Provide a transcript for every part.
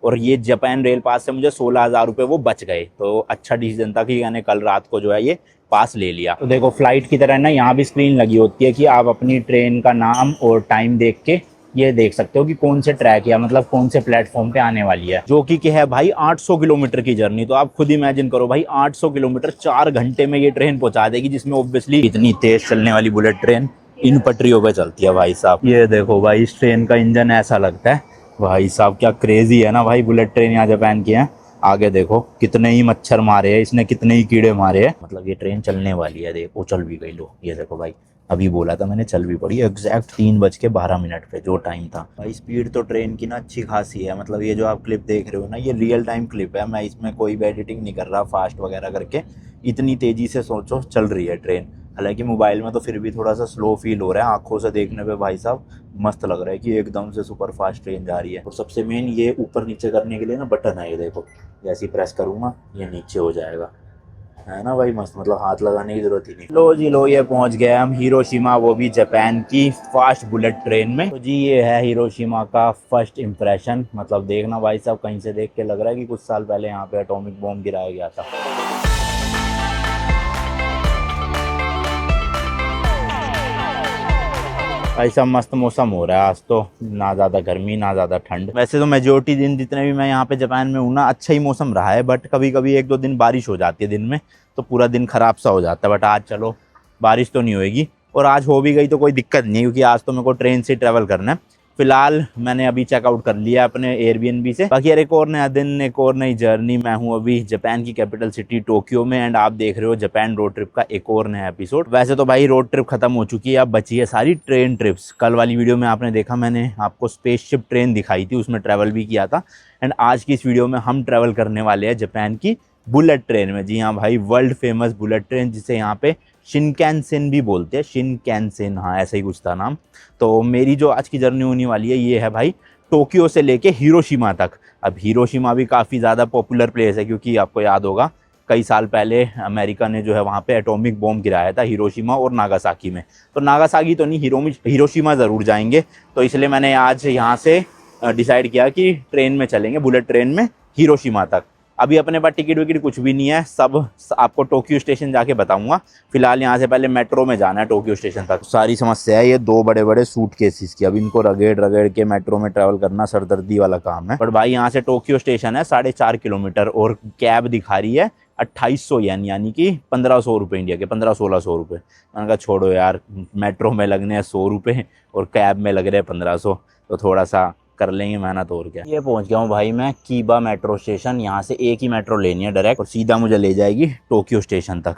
और ये Japan rail पास से मुझे 16,000 रुपये वो बच गए। तो अच्छा डिसीजन था कि मैंने कल रात को जो है ये पास ले लिया। तो देखो फ्लाइट की तरह ना यहाँ भी स्क्रीन लगी होती है कि आप अपनी ट्रेन का नाम और टाइम देख के ये देख सकते हो कि कौन से ट्रैक या मतलब कौन से प्लेटफॉर्म पे आने वाली है, जो कि है भाई 800 किलोमीटर की जर्नी। तो आप खुद इमेजिन करो भाई 800 किलोमीटर 4 घंटे में ये ट्रेन पहुंचा देगी, जिसमें ऑब्वियसली इतनी तेज चलने वाली बुलेट ट्रेन इन पटरियों पे चलती है भाई साहब। ये देखो भाई इस ट्रेन का इंजन ऐसा लगता है भाई साहब, क्या क्रेजी है ना भाई बुलेट ट्रेन यहाँ जापान की है। आगे देखो कितने ही मच्छर मारे हैं इसने, कितने ही कीड़े मारे हैं। मतलब ये ट्रेन चलने वाली है, देखो चल भी गई। लो ये देखो भाई, अभी बोला था मैंने चल भी पड़ी एग्जैक्ट 3:12 पे जो टाइम था। भाई स्पीड तो ट्रेन की ना अच्छी खासी है। मतलब ये जो आप क्लिप देख रहे हो ना, ये रियल टाइम क्लिप है, मैं इसमें कोई भी एडिटिंग नहीं कर रहा फास्ट वगैरह करके। इतनी तेजी से सोचो चल रही है ट्रेन। हालांकि मोबाइल में तो फिर भी थोड़ा सा स्लो फील हो रहा है, आंखों से देखने पे भाई साहब मस्त लग रहा है कि एकदम से सुपर फास्ट ट्रेन जा रही है। और सबसे मेन ये ऊपर नीचे करने के लिए ना बटन है, ये देखो जैसे ही प्रेस करूँगा ये नीचे हो जाएगा, है ना भाई मस्त। मतलब हाथ लगाने की जरूरत ही नहीं। लो जी लो, ये पहुंच गए हम हिरोशिमा, वो भी जापान की फास्ट बुलेट ट्रेन में। तो जी ये है हिरोशिमा का फर्स्ट इम्प्रेशन। मतलब देखना भाई साहब, कहीं से देख के लग रहा है कि कुछ साल पहले यहाँ पे एटॉमिक बॉम्ब गिराया गया था। ऐसा मस्त मौसम हो रहा है आज तो, ना ज़्यादा गर्मी ना ज़्यादा ठंड। वैसे तो मेजोरिटी दिन जितने भी मैं यहाँ पे जापान में हूँ ना, अच्छा ही मौसम रहा है। बट कभी कभी 1-2 दिन बारिश हो जाती है दिन में, तो पूरा दिन ख़राब सा हो जाता है। बट आज चलो बारिश तो नहीं होएगी, और आज हो भी गई तो कोई दिक्कत नहीं, क्योंकि आज तो मेरे को ट्रेन से ट्रैवल करना है। फिलहाल मैंने अभी चेकआउट कर लिया अपने एयरबीएनबी से। बाकी यार एक और नया दिन, एक और नई जर्नी। मैं हूँ अभी जापान की कैपिटल सिटी टोक्यो में, एंड आप देख रहे हो जापान रोड ट्रिप का एक और नया एपिसोड। वैसे तो भाई रोड ट्रिप खत्म हो चुकी है, अब बची है सारी ट्रेन ट्रिप्स। कल वाली वीडियो में आपने देखा, मैंने आपको स्पेसशिप ट्रेन दिखाई थी, उसमें ट्रैवल भी किया था। एंड आज की इस वीडियो में हम ट्रैवल करने वाले हैं जापान की बुलेट ट्रेन में। जी हाँ भाई, वर्ल्ड फेमस बुलेट ट्रेन, जिसे यहाँ पे शिनकैनसेन भी बोलते हैं। शिनकैनसेन, हाँ ऐसा ही कुछ था नाम। तो मेरी जो आज की जर्नी होने वाली है ये है भाई टोक्यो से लेके हिरोशिमा तक। अब हिरोशिमा भी काफ़ी ज़्यादा पॉपुलर प्लेस है, क्योंकि आपको याद होगा कई साल पहले अमेरिका ने जो है वहाँ पे एटॉमिक बॉम्ब गिराया था हिरोशिमा और नागासाकी में। तो नागासाकी तो नहीं, हिरोशिमा ज़रूर जाएंगे। तो इसलिए मैंने आज यहाँ से डिसाइड किया कि ट्रेन में चलेंगे, बुलेट ट्रेन में हिरोशिमा तक। अभी अपने पास टिकट विकट कुछ भी नहीं है, सब आपको टोक्यो स्टेशन जाके बताऊंगा। फिलहाल यहाँ से पहले मेट्रो में जाना है टोक्यो स्टेशन तक। सारी समस्या है ये 2 बड़े बड़े सूटकेसेस की। अब इनको रगेड़ रगेड़ के मेट्रो में ट्रैवल करना सरदर्दी वाला काम है। पर भाई यहाँ से टोक्यो स्टेशन है 4.5 किलोमीटर, और कैब दिखा रही है 2800 येन, यानी कि 1500 रुपये इंडिया के, 1500-1600 रुपये। मैंने कहा छोड़ो यार, मेट्रो में लगने हैं 100 रुपये और कैब में लग रहे हैं 1500, तो थोड़ा सा कर लेंगे मेहनत और क्या। ये पहुंच गया हूँ भाई मैं कीबा मेट्रो स्टेशन। यहाँ से एक ही मेट्रो लेनी है डायरेक्ट, और सीधा मुझे ले जाएगी टोक्यो स्टेशन तक।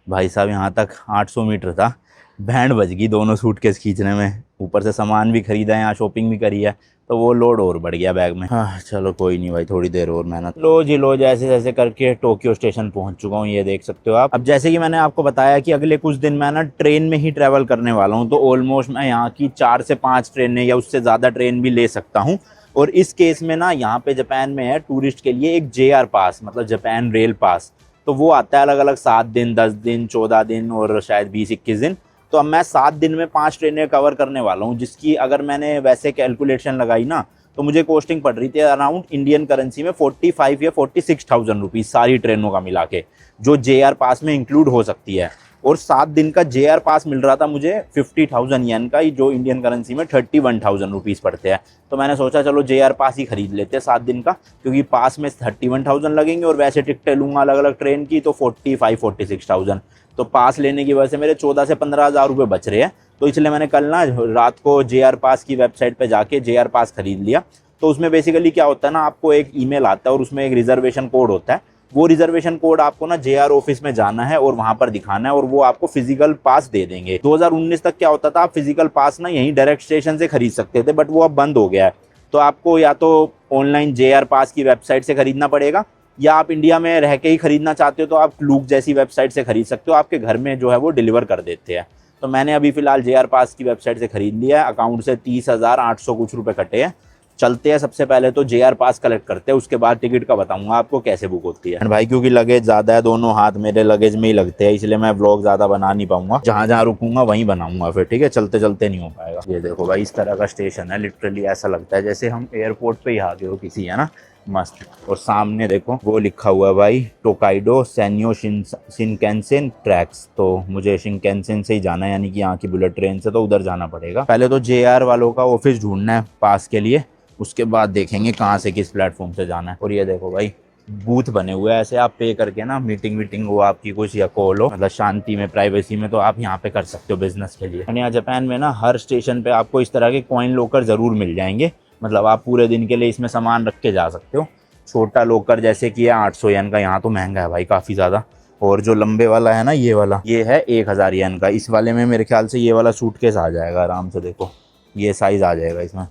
भाई साहब यहाँ तक 800 मीटर था, बैंड बज गई दोनों सूटकेस खींचने में। ऊपर से सामान भी खरीदा है, यहाँ शॉपिंग भी करी है, तो वो लोड और बढ़ गया बैग में। हाँ चलो कोई नहीं भाई, थोड़ी देर और मेहनत। लो जी लो, जैसे जैसे करके टोक्यो स्टेशन पहुंच चुका हूँ, ये देख सकते हो आप। अब जैसे कि मैंने आपको बताया कि अगले कुछ दिन मैं ना ट्रेन में ही ट्रैवल करने वाला हूँ, तो ऑलमोस्ट मैं यहाँ की 4 से 5 ट्रेनें या उससे ज़्यादा ट्रेन भी ले सकता हूँ। और इस केस में ना यहाँ पे जापान में है टूरिस्ट के लिए एक JR पास, मतलब जापान रेल पास। तो वो आता है अलग अलग 7 दिन, 10 दिन, 14 दिन और शायद 20-21 दिन। तो अब मैं 7 दिन में 5 ट्रेनें कवर करने वाला हूँ, जिसकी अगर मैंने वैसे कैलकुलेशन लगाई ना, तो मुझे कॉस्टिंग पड़ रही थी अराउंड इंडियन करेंसी में 45 या 46,000 रुपीज़ सारी ट्रेनों का मिला के, जो JR पास में इंक्लूड हो सकती है। और 7 दिन का JR पास मिल रहा था मुझे 50,000 येन का, जो इंडियन करेंसी में 31,000 रुपीज़ पड़ते हैं। तो मैंने सोचा चलो JR पास ही खरीद लेते हैं 7 दिन का, क्योंकि पास में 31,000 लगेंगे और वैसे टिकटें लूँगा अलग अलग ट्रेन की तो 45-46,000। तो पास लेने की वजह से मेरे 14 से 15,000 रुपये बच रहे हैं। तो इसलिए मैंने कल ना रात को JR पास की वेबसाइट पे जाके JR पास खरीद लिया। तो उसमें बेसिकली क्या होता है ना, आपको एक ईमेल आता है और उसमें एक रिजर्वेशन कोड होता है। वो रिजर्वेशन कोड आपको ना JR ऑफिस में जाना है और वहाँ पर दिखाना है, और वो आपको फिजिकल पास दे देंगे। 2019 तक क्या होता था, आप फिजिकल पास ना यहीं डायरेक्ट स्टेशन से खरीद सकते थे, बट वो अब बंद हो गया है। तो आपको या तो ऑनलाइन JR पास की वेबसाइट से खरीदना पड़ेगा, या आप इंडिया में रह के ही खरीदना चाहते हो तो आप क्लूक जैसी वेबसाइट से खरीद सकते हो, आपके घर में जो है वो डिलीवर कर देते हैं। तो मैंने अभी फिलहाल JR पास की वेबसाइट से खरीद लिया है। अकाउंट से 30,800 कुछ रुपये कटे हैं। चलते हैं, सबसे पहले तो JR पास कलेक्ट करते हैं, उसके बाद टिकट का बताऊंगा आपको कैसे बुक होती है। भाई क्योंकि लगेज ज़्यादा है, दोनों हाथ मेरे लगेज में ही लगते हैं, इसलिए मैं व्लॉग ज़्यादा बना नहीं पाऊंगा। जहाँ जहाँ रुकूंगा वहीं बनाऊंगा फिर, ठीक है, चलते चलते नहीं हो पाएगा। ये देखो भाई, इस तरह का स्टेशन है, लिटरली ऐसा लगता है जैसे हम एयरपोर्ट पे ही आ गए हो किसी, है ना। मस्त। और सामने देखो वो लिखा हुआ है भाई, टोकाइडो सैनियो शिनकैनसेन ट्रैक्स। तो मुझे शिनकैनसेन से ही जाना है, यानी कि यहाँ की बुलेट ट्रेन से तो उधर जाना पड़ेगा। पहले तो JR वालों का ऑफिस ढूंढना है पास के लिए, उसके बाद देखेंगे कहाँ से किस प्लेटफॉर्म से जाना है। और ये देखो भाई बूथ बने हुए हैं, ऐसे आप पे करके ना मीटिंग वीटिंग हो आपकी कुछ या कॉल हो, मतलब शांति में प्राइवेसी में, तो आप यहाँ पे कर सकते हो बिजनेस के लिए। यहाँ जापान में ना हर स्टेशन पे आपको इस तरह के कॉइन लॉकर जरूर मिल जाएंगे, मतलब आप पूरे दिन के लिए इसमें सामान रख के जा सकते हो। छोटा लॉकर जैसे कि है 800 येन का, यहाँ तो महंगा है भाई काफ़ी ज़्यादा। और जो लंबे वाला है ना ये वाला, ये है 1000 येन का। इस वाले में मेरे ख्याल से ये वाला सूटकेस आ जाएगा आराम से, देखो ये साइज़ आ जाएगा इसमें।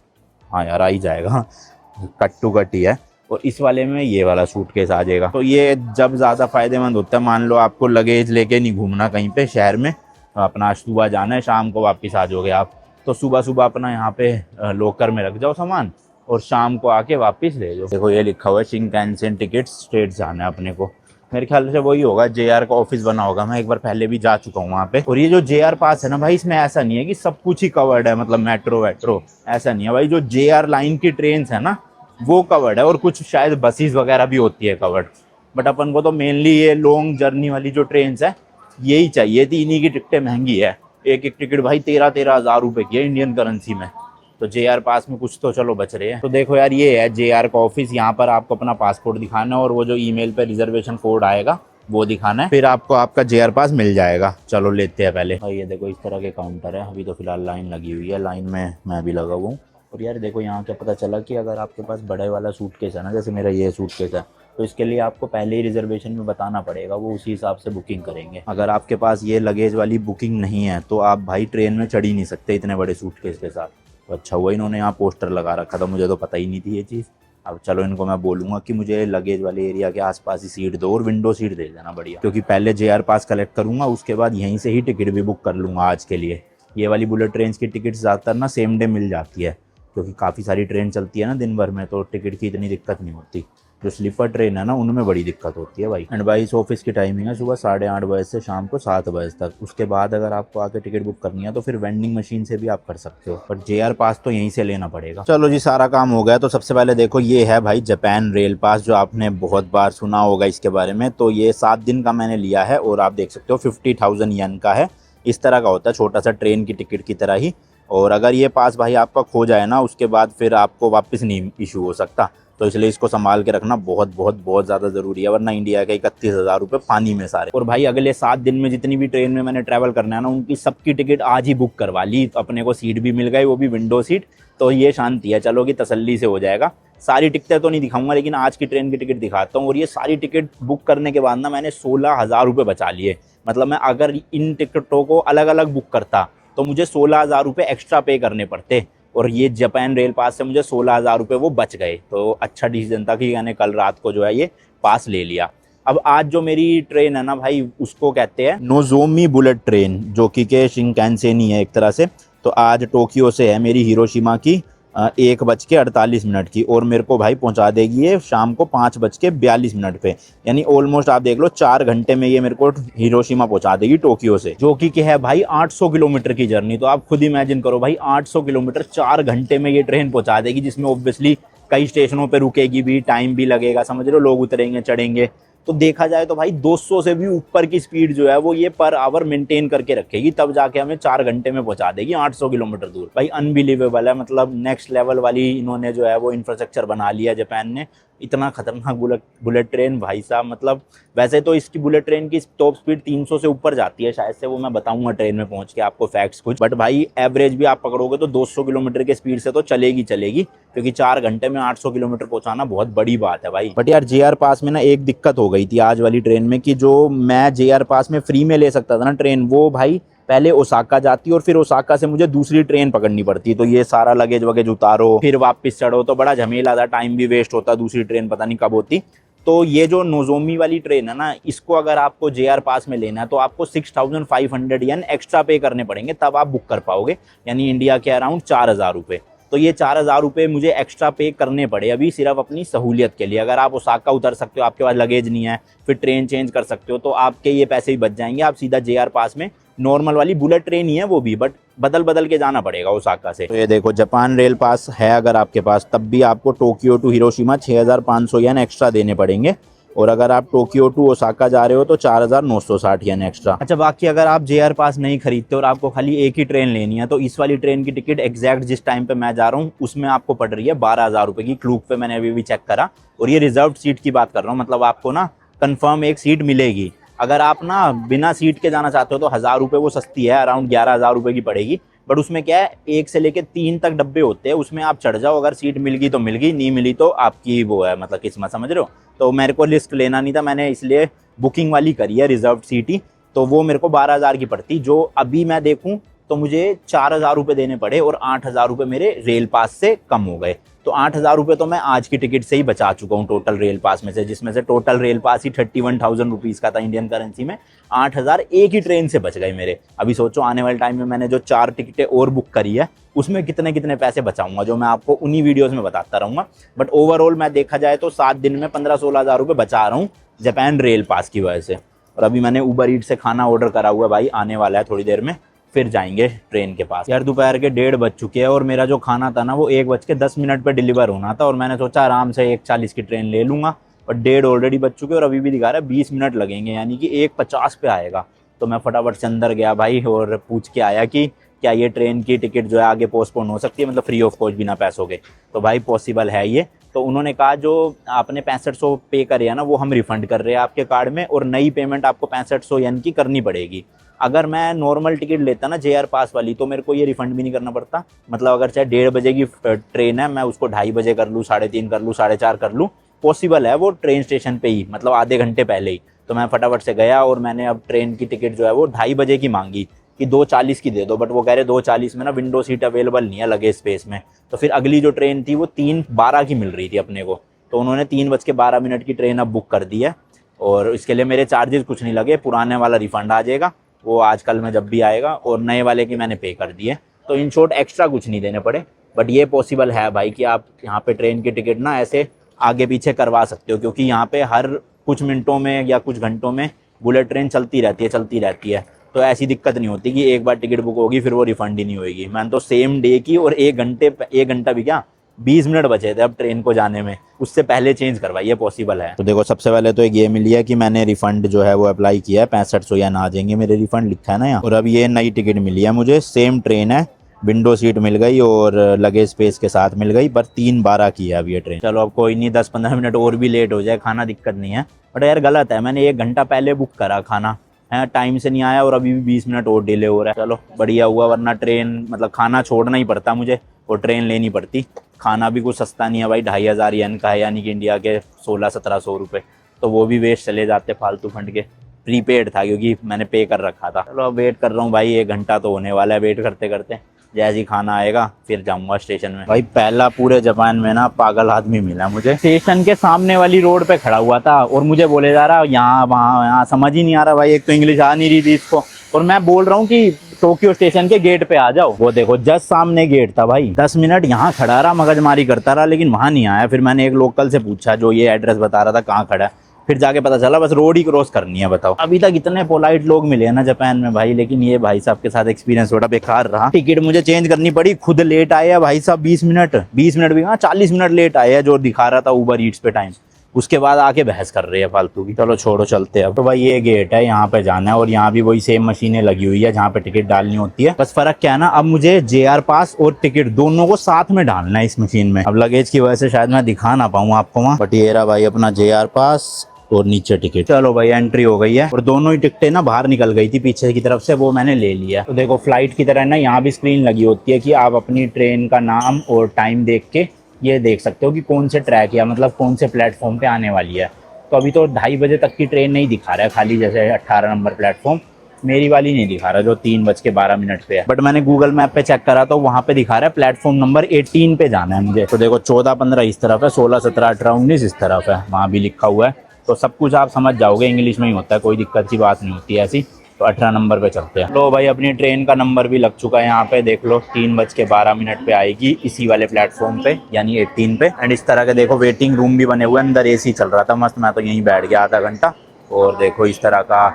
हाँ यार आ ही जाएगा, कट टू कट ही है। और इस वाले में ये वाला सूटकेस आ जाएगा। तो ये जब ज़्यादा फ़ायदेमंद होता है, मान लो आपको लगेज लेके नहीं घूमना कहीं पे शहर में, अपना सुबह जाना है शाम को वापस आ जाओगे आप, तो सुबह सुबह अपना यहाँ पे लॉकर में रख जाओ सामान और शाम को आके वापस ले जाओ। देखो ये लिखा हुआ है शिनकैनसेन टिकट स्ट्रेट जाना है अपने को, मेरे ख्याल से वही होगा, JR का ऑफिस बना होगा। मैं एक बार पहले भी जा चुका हूँ वहाँ पे। और ये जो JR पास है ना भाई, इसमें ऐसा नहीं है कि सब कुछ ही कवर्ड है, मतलब मेट्रो वेट्रो ऐसा नहीं है भाई। जो JR लाइन की ट्रेन है ना वो कवर्ड है, और कुछ शायद बसेस वगैरह भी होती है कवर्ड। बट अपन को तो मेनली ये लॉन्ग जर्नी वाली जो ट्रेन है यही चाहिए थी। इन्हीं की टिकटें महंगी है, एक एक टिकट भाई 13-13 हज़ार रुपये की है इंडियन करेंसी में। तो JR पास में कुछ तो चलो बच रहे हैं। तो देखो यार ये है JR का ऑफिस, यहाँ पर आपको अपना पासपोर्ट दिखाना है और वो जो ईमेल पे रिजर्वेशन कोड आएगा वो दिखाना है, फिर आपको आपका JR पास मिल जाएगा। चलो लेते हैं पहले। और ये देखो इस तरह के काउंटर है, अभी तो फिलहाल लाइन लगी हुई है, लाइन में मैं भी लगा हुआ हूँ। और यार देखो यहाँ क्या पता चला कि अगर आपके पास बड़े वाला सूटकेस है ना, जैसे मेरा ये सूटकेस है, तो इसके लिए आपको पहले ही रिजर्वेशन में बताना पड़ेगा, वो उसी हिसाब से बुकिंग करेंगे। अगर आपके पास ये लगेज वाली बुकिंग नहीं है तो आप भाई ट्रेन में चढ़ ही नहीं सकते इतने बड़े सूटकेस के साथ। तो अच्छा हुआ इन्होंने यहाँ पोस्टर लगा रखा था, मुझे तो पता ही नहीं थी ये चीज़। अब चलो इनको मैं बोलूँगा कि मुझे लगेज वाले एरिया के आसपास ही सीट दो और विंडो सीट दे देना बढ़िया, क्योंकि पहले JR पास कलेक्ट करूँगा, उसके बाद यहीं से ही टिकट भी बुक कर लूँगा आज के लिए। ये वाली बुलेट ट्रेन की टिकट ज़्यादातर ना सेम डे मिल जाती है, क्योंकि काफ़ी सारी ट्रेन चलती है ना दिन भर में, तो टिकट की इतनी दिक्कत नहीं होती। जो स्लीपर ट्रेन है ना उनमें बड़ी दिक्कत होती है भाई। एंड भाई इस ऑफिस की टाइमिंग है सुबह 8:30 बजे से शाम को 7 बजे तक। उसके बाद अगर आपको आके टिकट बुक करनी है तो फिर वेंडिंग मशीन से भी आप कर सकते हो, पर JR पास तो यहीं से लेना पड़ेगा। चलो जी सारा काम हो गया। तो सबसे पहले देखो ये है भाई जापान रेल पास, जो आपने बहुत बार सुना होगा इसके बारे में। तो ये 7 दिन का मैंने लिया है और आप देख सकते हो 50,000 येन का है। इस तरह का होता है, छोटा सा ट्रेन की टिकट की तरह ही। और अगर ये पास भाई आपका खो जाए ना, उसके बाद फिर आपको वापस नहीं इशू हो सकता, तो इसलिए इसको संभाल के रखना बहुत बहुत बहुत ज़्यादा ज़रूरी है, वरना इंडिया के 31,000 रुपये पानी में सारे। और भाई अगले 7 दिन में जितनी भी ट्रेन में मैंने ट्रैवल करना है ना, उनकी सबकी टिकट आज ही बुक करवा ली, तो अपने को सीट भी मिल गई, वो भी विंडो सीट। तो ये शांति है, चलो कि तसल्ली से हो जाएगा। सारी टिकटें तो नहीं दिखाऊंगा, लेकिन आज की ट्रेन की टिकट दिखाता हूँ। और ये सारी टिकट बुक करने के बाद ना मैंने 16,000 रुपये बचा लिए। मतलब मैं अगर इन टिकटों को अलग अलग बुक करता तो मुझे 16,000 रुपये एक्स्ट्रा पे करने पड़ते, और ये जापान रेल पास से मुझे 16,000 रुपये वो बच गए। तो अच्छा डिसीजन था कि मैंने कल रात को जो है ये पास ले लिया। अब आज जो मेरी ट्रेन है ना भाई, उसको कहते हैं नोजोमी बुलेट ट्रेन, जो कि के शिनकैनसेन ही है एक तरह से। तो आज टोक्यो से है मेरी हिरोशिमा की 1:48 की, और मेरे को भाई पहुंचा देगी ये शाम को 5:42 पे। यानी ऑलमोस्ट आप देख लो 4 घंटे में ये मेरे को हिरोशिमा पहुंचा देगी टोक्यो से, जो कि है भाई 800 किलोमीटर की जर्नी। तो आप खुद इमेजिन करो भाई, 800 किलोमीटर 4 घंटे में ये ट्रेन पहुंचा देगी, जिसमें ऑब्वियसली कई स्टेशनों पे रुकेगी भी, टाइम भी लगेगा, समझ लो, लोग उतरेंगे चढ़ेंगे। तो देखा जाए तो भाई 200 से भी ऊपर की स्पीड जो है वो ये पर आवर मेंटेन करके रखेगी, तब जाके हमें 4 घंटे में पहुंचा देगी 800 किलोमीटर दूर। भाई अनबिलीवेबल है, मतलब नेक्स्ट लेवल वाली इन्होंने जो है वो इंफ्रास्ट्रक्चर बना लिया जापान ने। इतना खतरनाक बुलेट ट्रेन भाई साहब, मतलब वैसे तो इसकी बुलेट ट्रेन की टॉप स्पीड 300 से ऊपर जाती है शायद से, वो मैं बताऊंगा ट्रेन में पहुंच के आपको फैक्ट्स कुछ। बट भाई एवरेज भी आप पकड़ोगे तो 200 किलोमीटर के स्पीड से तो चलेगी, क्योंकि 4 घंटे में 800 किलोमीटर पहुंचाना बहुत बड़ी बात है भाई। बट यार JR पास में ना एक दिक्कत हो गई थी आज वाली ट्रेन में, कि जो मैं JR पास में फ्री में ले सकता था ना ट्रेन, वो भाई पहले ओसाका जाती और फिर ओसाका से मुझे दूसरी ट्रेन पकड़नी पड़ती। तो ये सारा लगेज वगेज उतारो फिर वापस चढ़ो, तो बड़ा झमेला था, टाइम भी वेस्ट होता, दूसरी ट्रेन पता नहीं कब होती। तो ये जो नोजोमी वाली ट्रेन है ना, इसको अगर आपको JR पास में लेना है तो आपको 6,500 येन एक्स्ट्रा पे करने पड़ेंगे, तब आप बुक कर पाओगे, यानी इंडिया के अराउंड 4,000 रुपये। तो ये 4,000 रुपये मुझे एक्स्ट्रा पे करने पड़े अभी सिर्फ अपनी सहूलियत के लिए। अगर आप ओसाका उतर सकते हो, आपके पास लगेज नहीं है, फिर ट्रेन चेंज कर सकते हो, तो आपके ये पैसे भी बच जाएंगे, आप सीधा JR पास में नॉर्मल वाली बुलेट ट्रेन ही है वो भी, बट बदल बदल के जाना पड़ेगा ओसाका से। तो ये देखो जापान रेल पास है अगर आपके पास, तब भी आपको Tokyo to Hiroshima 6500 yen extra देने पड़ेंगे, और अगर आप टोक्यो टू ओसाका जा रहे हो तो 4960 येन एक्स्ट्रा। अच्छा, बाकी अगर आप JR पास नहीं खरीदते और आपको खाली एक ही ट्रेन लेनी है तो इस वाली ट्रेन की टिकट एग्जैक्ट जिस टाइम पे मैं जा रहा हूँ उसमें आपको पड़ रही है 12,000 रुपये की क्लूक पे, मैंने अभी भी चेक करा। और ये रिजर्व सीट की बात कर रहा हूँ, मतलब आपको ना कन्फर्म एक सीट मिलेगी। अगर आप ना बिना सीट के जाना चाहते हो तो 1000 रुपये वो सस्ती है, अराउंड 11,000 रुपये की पड़ेगी। बट उसमें क्या है, 1 से लेके 3 तक डब्बे होते हैं, उसमें आप चढ़ जाओ, अगर सीट मिल गई तो मिल गई, नहीं मिली तो आपकी वो है मतलब किस्मत, समझ रहे हो। तो मेरे को लिस्ट लेना नहीं था, मैंने इसलिए बुकिंग वाली करी है रिजर्व सीट ही, तो वो मेरे को 12,000 की पड़ती, जो अभी मैं देखूँ तो मुझे 4,000 रुपये देने पड़े और 8,000 रुपये मेरे रेल पास से कम हो गए। तो 8,000 रुपये तो मैं आज की टिकट से ही बचा चुका हूँ टोटल रेल पास में से, जिसमें से टोटल रेल पास ही 31,000 रुपीज़ का था इंडियन करेंसी में। 8,000 एक ही ट्रेन से बच गए मेरे। अभी सोचो आने वाले टाइम में मैंने जो 4 टिकटें और बुक करी है उसमें कितने कितने पैसे बचाऊंगा, जो मैं आपको उन्हीं वीडियोज़ में बताता रहूँगा। बट ओवरऑल मैं देखा जाए तो 7 दिन में 15-16 हज़ार रुपये बचा रहा हूँ जापान रेल पास की वजह से। और अभी मैंने उबर ईट से खाना ऑर्डर करा हुआ है भाई, आने वाला है थोड़ी देर में, फिर जाएंगे ट्रेन के पास। यार दोपहर के 1:30 बज चुके हैं और मेरा जो खाना था ना वो 1:10 पे डिलीवर होना था, और मैंने सोचा आराम से 1:40 की ट्रेन ले लूँगा, और 1:30 ऑलरेडी बज चुके और अभी भी दिखा रहा है 20 मिनट लगेंगे, यानी कि 1:50 पे आएगा। तो मैं फटाफट से अंदर गया भाई और पूछ के आया कि क्या ये ट्रेन की टिकट जो है आगे पोस्टपोन हो सकती है, मतलब फ्री ऑफ कॉस्ट बिना पैसों के। तो भाई पॉसिबल है ये। तो उन्होंने कहा जो आपने 6500 पे करे है ना वो हम रिफ़ंड कर रहे हैं आपके कार्ड में, और नई पेमेंट आपको 6500 येन की करनी पड़ेगी। अगर मैं नॉर्मल टिकट लेता ना JR पास वाली तो मेरे को ये रिफ़ंड भी नहीं करना पड़ता, मतलब अगर चाहे 1:30 बजे की ट्रेन है मैं उसको 2:30 बजे कर लूँ, 3:30 कर लूँ, 4:30 कर लूँ, पॉसिबल है वो ट्रेन स्टेशन पे ही, मतलब आधे घंटे पहले ही। तो मैं फटाफट से गया और मैंने अब ट्रेन की टिकट जो है वो 2:30 बजे की मांगी कि 2:40 की दे दो, बट वो कह रहे 2:40 में ना विंडो सीट अवेलेबल नहीं है लगेज स्पेस में। तो फिर अगली जो ट्रेन थी वो 3:12 की मिल रही थी अपने को, तो उन्होंने 3:12 की ट्रेन अब बुक कर दी है, और इसके लिए मेरे चार्जेस कुछ नहीं लगे, पुराने वाला रिफ़ंड आ जाएगा वो आजकल में जब भी आएगा, और नए वाले की मैंने पे कर दिए। तो इन शॉर्ट एक्स्ट्रा कुछ नहीं देने पड़े। बट ये पॉसिबल है भाई कि आप यहाँ पे ट्रेन की टिकट ना ऐसे आगे पीछे करवा सकते हो, क्योंकि यहाँ पे हर कुछ मिनटों में या कुछ घंटों में बुलेट ट्रेन चलती रहती है। तो ऐसी दिक्कत नहीं होती कि एक बार टिकट बुक होगी फिर वो रिफ़ंड ही नहीं होगी। मैंने तो सेम डे की, और 1 घंटा भी क्या 20 मिनट बचे थे अब ट्रेन को जाने में, उससे पहले चेंज करवाइए, पॉसिबल है। तो देखो सबसे पहले तो एक ये मिली है कि मैंने रिफंड जो है वो अप्लाई किया है, 6500 येन आ जाएंगे मेरे, रिफंड लिखा है ना यहाँ। और अब ये नई टिकट मिली है मुझे, सेम ट्रेन है, विंडो सीट मिल गई और लगेज स्पेस के साथ मिल गई, पर 3:12 की है अब ये ट्रेन। चलो अब कोई नहीं, 10-15 मिनट और भी लेट हो जाए, खाना दिक्कत नहीं है। बट यार गलत है, मैंने 1 घंटा पहले बुक करा खाना है, टाइम से नहीं आया और अभी भी 20 मिनट और डिले हो रहा है। चलो बढ़िया हुआ, वरना ट्रेन मतलब खाना छोड़ना ही पड़ता मुझे और ट्रेन लेनी पड़ती। खाना भी कुछ सस्ता नहीं है भाई, 2500 येन का है, यानी कि इंडिया के 1600-1700 रुपये, तो वो भी वेस्ट चले जाते फालतू फंड के। प्रीपेड था क्योंकि मैंने पे कर रखा था। चलो अब वेट कर रहा हूँ भाई, 1 घंटा तो होने वाला है वेट करते करते। जैसे ही खाना आएगा फिर जाऊंगा स्टेशन में। भाई पहला पूरे जापान में ना पागल आदमी मिला मुझे, स्टेशन के सामने वाली रोड पे खड़ा हुआ था और मुझे बोले जा रहा यहाँ वहाँ यहाँ, समझ ही नहीं आ रहा भाई, एक तो इंग्लिश आ नहीं रही थी इसको, और मैं बोल रहा हूँ कि टोक्यो स्टेशन के गेट पे आ जाओ। वो देखो जस्ट सामने गेट था भाई, 10 मिनट यहाँ खड़ा रहा, मगजमारी करता रहा, लेकिन वहाँ नहीं आया। फिर मैंने एक लोकल से पूछा जो ये एड्रेस बता रहा था कहाँ खड़ा है, फिर जाके पता चला बस रोड ही क्रॉस करनी है। बताओ, अभी तक इतने पोलाइट लोग मिले हैं ना जापान में भाई, लेकिन ये भाई साहब के साथ एक्सपीरियंस थोड़ा बेकार रहा। टिकट मुझे चेंज करनी पड़ी, खुद लेट आए हैं भाई साहब, 20 मिनट भी कहाँ 40 मिनट लेट आए हैं जो दिखा रहा था उबर ईट्स पे टाइम, उसके बाद आके बहस कर रहे हैं फालतू की। चलो छोड़ो चलते हैं अब। तो भाई ये गेट है, यहाँ पे जाना है और यहाँ भी वही सेम मशीनें लगी हुई है जहाँ पे टिकट डालनी होती है। बस फर्क क्या है ना, अब मुझे JR पास और टिकट दोनों को साथ में डालना है इस मशीन में। अब लगेज की वजह से शायद मैं दिखा ना पाऊँ आपको वहाँ, बट ये रहा भाई अपना JR पास और नीचे टिकट। चलो भाई एंट्री हो गई है और दोनों ही टिकटें ना बाहर निकल गई थी पीछे की तरफ से, वो मैंने ले लिया। तो देखो फ्लाइट की तरह ना यहाँ भी स्क्रीन लगी होती है कि आप अपनी ट्रेन का नाम और टाइम देख के ये देख सकते हो कि कौन से ट्रैक या मतलब कौन से प्लेटफॉर्म पे आने वाली है। तो अभी तो 2:30 बजे तक की ट्रेन नहीं दिखा रहा है खाली, जैसे 18 नंबर प्लेटफॉर्म मेरी वाली नहीं दिखा रहा जो 3:12 पे है। बट मैंने गूगल मैप पे चेक करा तो वहाँ पे दिखा रहा है प्लेटफॉर्म नंबर 18 पे जाना है मुझे। तो देखो 14-15 इस तरफ है, 16-17-18-19 इस तरफ है, वहाँ भी लिखा हुआ है। तो सब कुछ आप समझ जाओगे, इंग्लिश में ही होता है, कोई दिक्कत की बात नहीं होती है ऐसी। तो 18 नंबर पे चलते हैं। लो भाई अपनी ट्रेन का नंबर भी लग चुका है यहाँ पे, देख लो 3:12 पे आएगी इसी वाले प्लेटफॉर्म पे, यानी 18 पे। एंड इस तरह के देखो वेटिंग रूम भी बने हुए हैं, अंदर AC चल रहा था मस्त, मैं तो यहीं बैठ गया आधा घंटा। और देखो इस तरह का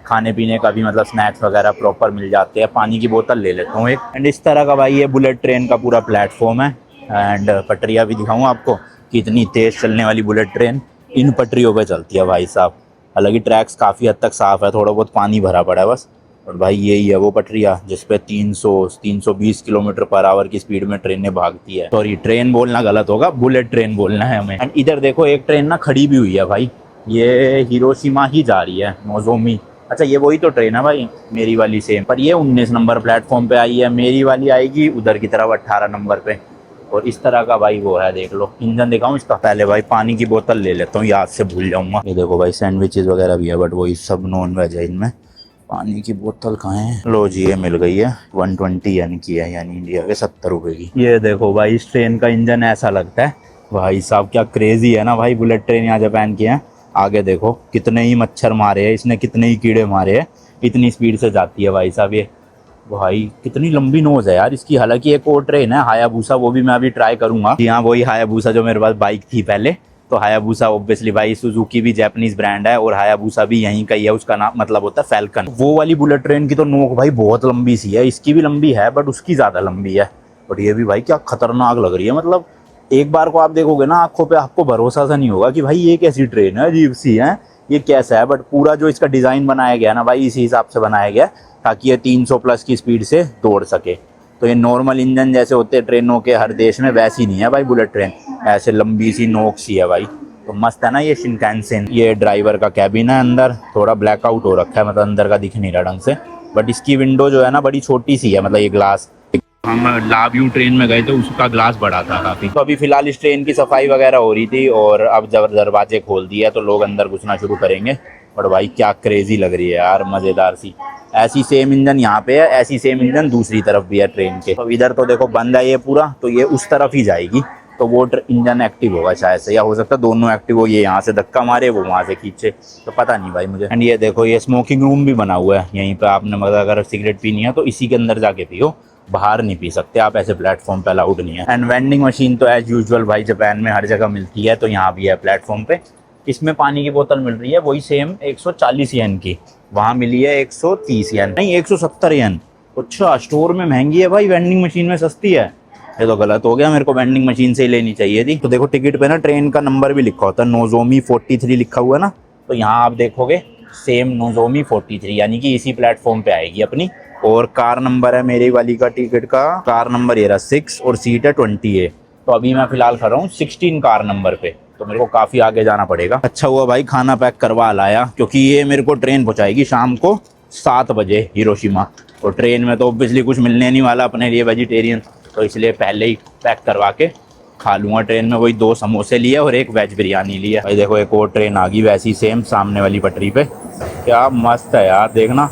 खाने पीने का भी मतलब स्नैक्स वगैरह प्रॉपर मिल जाते हैं। पानी की बोतल ले लेता हूँ एक। एंड इस तरह का भाई ये बुलेट ट्रेन का पूरा प्लेटफॉर्म है। एंड पटरियाँ भी दिखाऊँ आपको कि इतनी तेज़ चलने वाली बुलेट ट्रेन इन पटरियों पे चलती है भाई साहब। हालांकि ट्रैक्स काफ़ी हद तक साफ़ है, थोड़ा बहुत पानी भरा पड़ा है बस। और भाई यही है वो पटरिया जिस पे 320 किलोमीटर पर आवर की स्पीड में ट्रेनें भागती है। सॉरी, ट्रेन बोलना गलत होगा, बुलेट ट्रेन बोलना है हमें। एंड इधर देखो एक ट्रेन ना खड़ी भी हुई है भाई, ये हिरोशिमा ही जा रही है, नोजोमी। अच्छा ये वही तो ट्रेन है भाई मेरी वाली सेम, पर ये 19 नंबर प्लेटफॉर्म पे आई है, मेरी वाली आएगी उधर की तरफ 18 नंबर पे। और इस तरह का भाई वो है, देख लो। इंजन दिखाऊं इसका? पहले भाई पानी की बोतल ले लेता हूँ, याद से भूल जाऊंगा। ये देखो भाई सैंडविचेस वगैरह भी है, बट वही सब नॉन वेज है इनमें। पानी की बोतल कहाँ है? लो जी, ये मिल गई है। 120 यानी की है, यानी इंडिया के 70 रुपए की। ये देखो भाई इस ट्रेन का इंजन ऐसा लगता है भाई साहब, क्या क्रेजी है ना भाई बुलेट ट्रेन यहाँ जापान की है। आगे देखो कितने ही मच्छर मारे हैं इसने, कितने ही कीड़े मारे हैं, इतनी स्पीड से जाती है भाई साहब ये। भाई कितनी लंबी नोज है यार इसकी। हालांकि एक और ट्रेन है हायाबुसा, वो भी मैं अभी ट्राई करूंगा। जी हाँ, वही हायाबुसा जो मेरे पास बाइक थी पहले। तो हायाबुसा ऑब्वियसली भाई सुजुकी भी जापानीज ब्रांड है और हायाबुसा भी यहीं का ही है, उसका नाम मतलब होता है फैल्कन। वो वाली बुलेट ट्रेन की तो नोक भाई बहुत लंबी सी है, इसकी भी लंबी है बट उसकी ज़्यादा लंबी है। और ये भी भाई क्या खतरनाक लग रही है, मतलब एक बार को आप देखोगे ना आंखों पे, आपको भरोसा सा नहीं होगा कि भाई ये कैसी ट्रेन है, अजीब सी है, ये कैसा है। बट पूरा जो इसका डिज़ाइन बनाया गया ना भाई, इसी हिसाब से बनाया गया ताकि ये 300 प्लस की स्पीड से दौड़ सके। तो ये नॉर्मल इंजन जैसे होते हैं ट्रेनों के हर देश में, वैसी नहीं है भाई बुलेट ट्रेन, ऐसे लंबी सी नोक सी है भाई। तो मस्त है ना ये शिनकानसेन। ये ड्राइवर का कैबिन है, अंदर थोड़ा ब्लैकआउट हो रखा है, मतलब अंदर का दिख नहीं रहा ढंग से। बट इसकी विंडो जो है ना बड़ी छोटी सी है, मतलब ये ग्लास, हम लाव्यू ट्रेन में गए थे उसका ग्लास बड़ा था काफ़ी। तो अभी फिलहाल इस ट्रेन की सफाई वगैरह हो रही थी और अब जब दरवाजे खोल दिया तो लोग अंदर घुसना शुरू करेंगे। और भाई क्या क्रेजी लग रही है यार, मज़ेदार सी। ऐसी सेम इंजन यहाँ पे है, ऐसी सेम इंजन दूसरी तरफ भी है ट्रेन के। तो इधर तो देखो बंद है ये पूरा, तो ये उस तरफ ही जाएगी, तो वो इंजन एक्टिव होगा शायद से, या हो सकता है दोनों एक्टिव हो, ये यहाँ से धक्का मारे वो वहाँ से खींचे, तो पता नहीं भाई मुझे। एंड ये देखो ये स्मोकिंग रूम भी बना हुआ है यहीं पे, आपने मतलब अगर सिगरेट पीनी है तो इसी के अंदर जाके पियो, बाहर नहीं पी सकते आप, ऐसे प्लेटफॉर्म पे अलाउड नहीं है। एंड वेंडिंग मशीन तो एज यूजुअल भाई जापान में हर जगह मिलती है, तो यहाँ भी है प्लेटफॉर्म पे। इसमें पानी की बोतल मिल रही है वही सेम 140 येन की, वहाँ मिली है 130 येन, नहीं 170 येन। अच्छा स्टोर में महंगी है भाई, वेंडिंग मशीन में सस्ती है, ये तो गलत हो गया, मेरे को वेंडिंग मशीन से ही लेनी चाहिए थी। तो देखो टिकट पे ना ट्रेन का नंबर भी लिखा होता है, नोजोमी 43 लिखा हुआ है ना, तो यहाँ आप देखोगे सेम नोजोमी 43, यानी कि इसी प्लेटफॉर्म पे आएगी अपनी। और कार नंबर है मेरी वाली का टिकट का, कार नंबर ये रहा 6 और सीट है 20A। तो अभी मैं फिलहाल खड़ा हूँ 16 कार नंबर पे, तो मेरे को काफ़ी आगे जाना पड़ेगा। अच्छा हुआ भाई खाना पैक करवा लाया, क्योंकि ये मेरे को ट्रेन पहुँचाएगी शाम को 7 बजे हिरोशिमा। और ट्रेन में तो ऑब्वियसली कुछ मिलने नहीं वाला अपने लिए वेजिटेरियन, तो इसलिए पहले ही पैक करवा के खा लूँगा ट्रेन में। वही 2 समोसे लिए और एक वेज बिरयानी लिया। भाई देखो एक और ट्रेन आ गई वैसी सेम सामने वाली पटरी पे, क्या मस्त है यार, देखना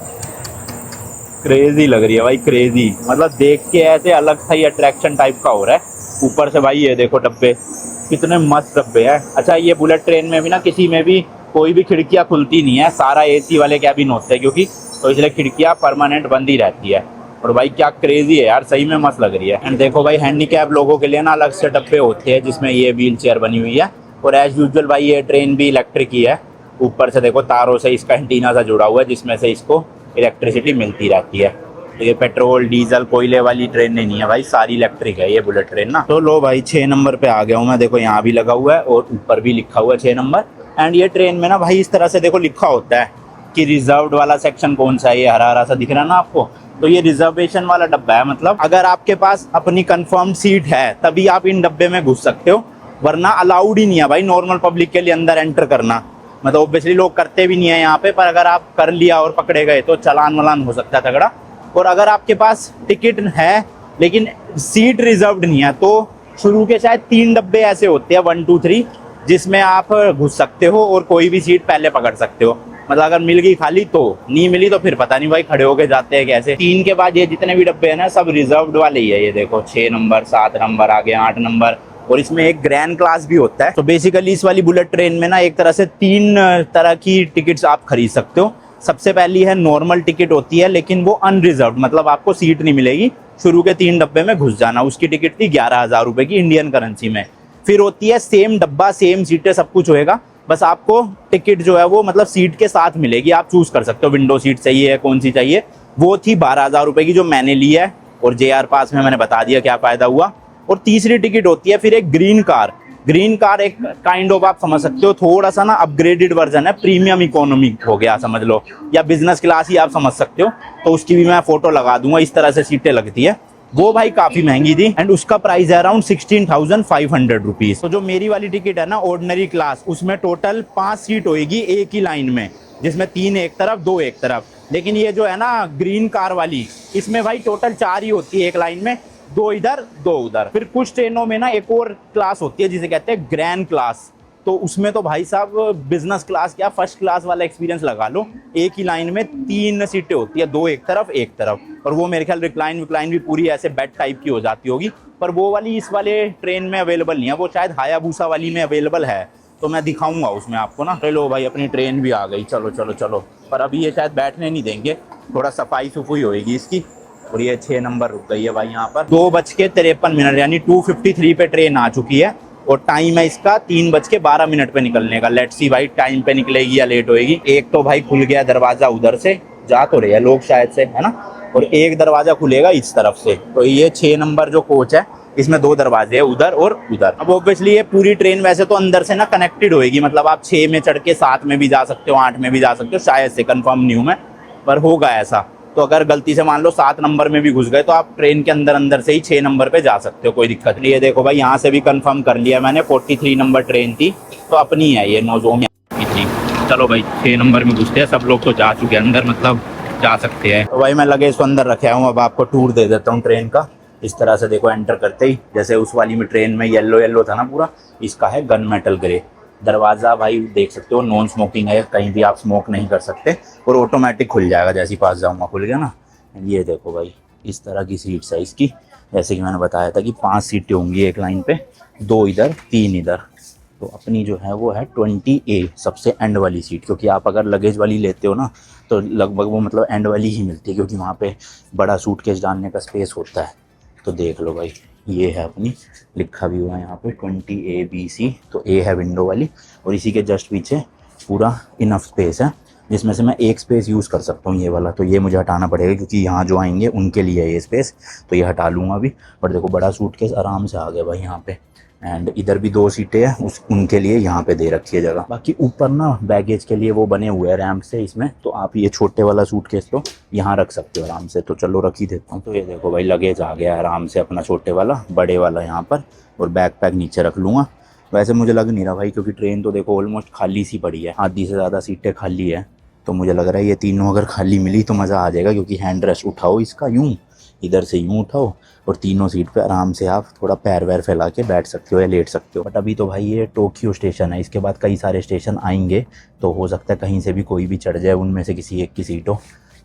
क्रेजी लग रही है भाई, क्रेजी, मतलब देख के ऐसे अलग सा ही अट्रैक्शन टाइप का हो रहा है। ऊपर से भाई ये देखो डब्बे, कितने मस्त डब्बे हैं। अच्छा ये बुलेट ट्रेन में भी ना किसी में भी कोई भी खिड़कियाँ खुलती नहीं है, सारा AC वाले कैबिन होते हैं क्योंकि, तो इसलिए खिड़कियाँ परमानेंट बंद ही रहती है। और भाई क्या क्रेजी है यार, सही में मस्त लग रही है। एंड देखो भाई हैंडीकैप लोगों के लिए ना अलग से डब्बे होते हैं जिसमें ये व्हील चेयर बनी हुई है। और एज यूजुअल भाई ये ट्रेन भी इलेक्ट्रिक ही है, ऊपर से देखो तारों से इसका एंटीना सा जुड़ा हुआ है जिसमें से इसको इलेक्ट्रिसिटी मिलती रहती है। तो ये पेट्रोल डीजल कोयले वाली ट्रेन नहीं है भाई, सारी इलेक्ट्रिक है ये बुलेट ट्रेन ना। तो लो भाई 6 नंबर पे आ गया हूँ मैं, देखो यहाँ भी लगा हुआ है और ऊपर भी लिखा हुआ है 6 नंबर। एंड ये ट्रेन में ना भाई इस तरह से देखो लिखा होता है कि रिजर्व्ड वाला सेक्शन कौन सा है, ये हरा हरा सा दिख रहा है ना आपको, तो ये रिजर्वेशन वाला डब्बा है। मतलब अगर आपके पास अपनी कंफर्म सीट है तभी आप इन डब्बे में घुस सकते हो, वरना अलाउड ही नहीं है भाई नॉर्मल पब्लिक के लिए अंदर एंटर करना। मतलब ऑब्वियसली लोग करते भी नहीं है यहाँ पे, पर अगर आप कर लिया और पकड़े गए तो चालान वालान हो सकता है तगड़ा। और अगर आपके पास टिकट है लेकिन सीट रिजर्व्ड नहीं है, तो शुरू के शायद 3 डब्बे ऐसे होते हैं 1 2 3 जिसमें आप घुस सकते हो और कोई भी सीट पहले पकड़ सकते हो। मतलब अगर मिल गई खाली तो, नहीं मिली तो फिर पता नहीं भाई खड़े होके जाते हैं कैसे। 3 के बाद ये जितने भी डब्बे हैं ना सब रिजर्व्ड वाले ही है। ये देखो 6 नंबर 7 नंबर आगे 8 नंबर, और इसमें एक ग्रैंड क्लास भी होता है। तो बेसिकली इस वाली बुलेट ट्रेन में ना एक तरह से 3 तरह की टिकट्स आप खरीद सकते हो। सबसे पहली है नॉर्मल टिकट होती है, लेकिन वो अनरिजर्व्ड, मतलब आपको सीट नहीं मिलेगी, शुरू के 3 डब्बे में घुस जाना। उसकी टिकट थी 11,000 रुपए की इंडियन करेंसी में। फिर होती है सेम डब्बा सेम सीटें सब कुछ होएगा, बस आपको टिकट जो है वो मतलब सीट के साथ मिलेगी, आप चूज कर सकते हो विंडो सीट चाहिए है, कौन सी चाहिए। वो थी 12,000 रुपये की जो मैंने ली है, और JR पास में मैंने बता दिया क्या फ़ायदा हुआ। और तीसरी टिकट होती है फिर एक ग्रीन कार। ग्रीन कार एक काइंड ऑफ आप समझ सकते हो थोड़ा सा ना अपग्रेडेड वर्जन है, प्रीमियम इकोनॉमी हो गया समझ लो, या बिजनेस क्लास ही आप समझ सकते हो। तो उसकी भी मैं फोटो लगा दूंगा, इस तरह से सीटें लगती है। वो भाई काफी महंगी थी एंड उसका प्राइस है अराउंड 16,500 रुपीज। तो जो मेरी वाली टिकट है ना ऑर्डिनरी क्लास, उसमें टोटल 5 सीट होगी एक ही लाइन में, जिसमें 3 एक तरफ 2 एक तरफ। लेकिन ये जो है ना ग्रीन कार वाली, इसमें भाई टोटल 4 ही होती है एक लाइन में, 2 इधर 2 उधर। फिर कुछ ट्रेनों में ना एक और क्लास होती है जिसे कहते हैं ग्रैंड क्लास, तो उसमें तो भाई साहब बिजनेस क्लास क्या फर्स्ट क्लास वाला एक्सपीरियंस लगा लो। एक ही लाइन में 3 सीटें होती है, 2 एक तरफ 1 तरफ, और वो मेरे ख्याल रिक्लाइन भी पूरी ऐसे बेड टाइप की हो जाती होगी। पर वो वाली इस वाले ट्रेन में अवेलेबल नहीं है, वो शायद हायाबूसा वाली में अवेलेबल है, तो मैं दिखाऊंगा उसमें आपको ना। चलो भाई अपनी ट्रेन भी आ गई, चलो चलो चलो। पर अभी ये शायद बैठने नहीं देंगे, थोड़ा सफाई सुफाई होएगी इसकी। और ये 6 नंबर रुक गई है भाई यहाँ पर। 2:53 यानी 2:53 पे ट्रेन आ चुकी है, और टाइम है इसका 3:12 पे निकलने का। लेट्स सी भाई टाइम पे निकलेगी या लेट होएगी। एक तो भाई खुल गया दरवाजा, उधर से जा तो रहे हैं लोग शायद से, है ना, और एक दरवाजा खुलेगा इस तरफ से। तो ये 6 नंबर जो कोच है इसमें 2 दरवाजे हैं, उधर और उधर। अब ऑब्वियसली ये पूरी ट्रेन वैसे तो अंदर से ना कनेक्टेड होएगी, मतलब आप 6 में चढ़ के 7 में भी जा सकते हो, 8 में भी जा सकते हो, शायद से, कंफर्म नहीं हूँ मैं, पर होगा ऐसा। तो अगर गलती से मान लो 7 नंबर में भी घुस गए तो आप ट्रेन के अंदर अंदर से ही 6 नंबर पे जा सकते हो, कोई दिक्कत नहीं। ये देखो भाई यहाँ से भी कंफर्म कर लिया मैंने, 43 नंबर ट्रेन थी, तो अपनी है ये, नौजोम थी। चलो भाई 6 नंबर में घुसते हैं, सब लोग तो जा चुके हैं अंदर, मतलब जा सकते हैं। तो भाई मैं लगेज को अंदर रखे हूँ, अब आपको टूर दे देता हूँ ट्रेन का। इस तरह से देखो एंटर करते ही, जैसे उस वाली में ट्रेन में येलो येलो था ना पूरा, इसका है गन मेटल ग्रे। दरवाज़ा भाई देख सकते हो नॉन स्मोकिंग है, कहीं भी आप स्मोक नहीं कर सकते, और ऑटोमेटिक खुल जाएगा, जैसे ही पास जाऊँगा खुल गया ना। ये देखो भाई इस तरह की सीट्स है इसकी, जैसे कि मैंने बताया था कि 5 सीटें होंगी एक लाइन पे, 2 इधर 3 इधर। तो अपनी जो है वो है 20A, सबसे एंड वाली सीट, क्योंकि आप अगर लगेज वाली लेते हो ना तो लगभग वो मतलब एंड वाली ही मिलती है, क्योंकि वहाँ पे बड़ा सूटकेस डालने का स्पेस होता है। तो देख लो भाई ये है अपनी, लिखा भी हुआ है यहाँ पे 20ABC। तो A है विंडो वाली, और इसी के जस्ट पीछे पूरा इनफ स्पेस है, जिसमें से मैं एक स्पेस यूज़ कर सकता हूँ, ये वाला। तो ये मुझे हटाना पड़ेगा क्योंकि यहाँ जो आएंगे उनके लिए है ये स्पेस, तो ये हटा लूँगा अभी। बट देखो बड़ा सूटकेस आराम से आ गया भाई यहाँ पे, एंड इधर भी 2 सीटें हैं उनके लिए यहाँ पे दे रखी है जगह। बाकी ऊपर ना बैगेज के लिए वो बने हुए हैं रैम्प से इसमें, तो आप ये छोटे वाला सूटकेस तो यहाँ रख सकते हो आराम से। तो चलो रख ही देता हूँ। तो ये देखो भाई लगेज आ गया आराम से अपना, छोटे वाला बड़े वाला यहाँ पर, और बैग पैक नीचे रख लूँगा। वैसे मुझे लग नहीं रहा भाई, क्योंकि ट्रेन तो देखो ऑलमोस्ट खाली सी पड़ी है, आधी से ज़्यादा सीटें खाली है। तो मुझे लग रहा है ये तीनों अगर खाली मिली तो मज़ा आ जाएगा, क्योंकि हैंड रेस्ट उठाओ इसका यूँ, इधर से यूँ उठाओ, और तीनों सीट पे आराम से आप थोड़ा पैर वैर फैला के बैठ सकते हो या लेट सकते हो। बट अभी तो भाई ये टोक्यो स्टेशन है, इसके बाद कई सारे स्टेशन आएंगे, तो हो सकता है कहीं से भी कोई भी चढ़ जाए, उनमें से किसी एक की सीट हो।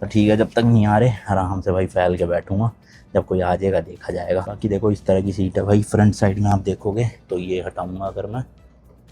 तो ठीक है, जब तक नहीं आ रहे आराम से भाई फैल के बैठूँगा, जब कोई आ जाएगा देखा जाएगा। बाकी देखो इस तरह की सीट है भाई, फ्रंट साइड में आप देखोगे तो ये हटाऊँगा अगर मैं,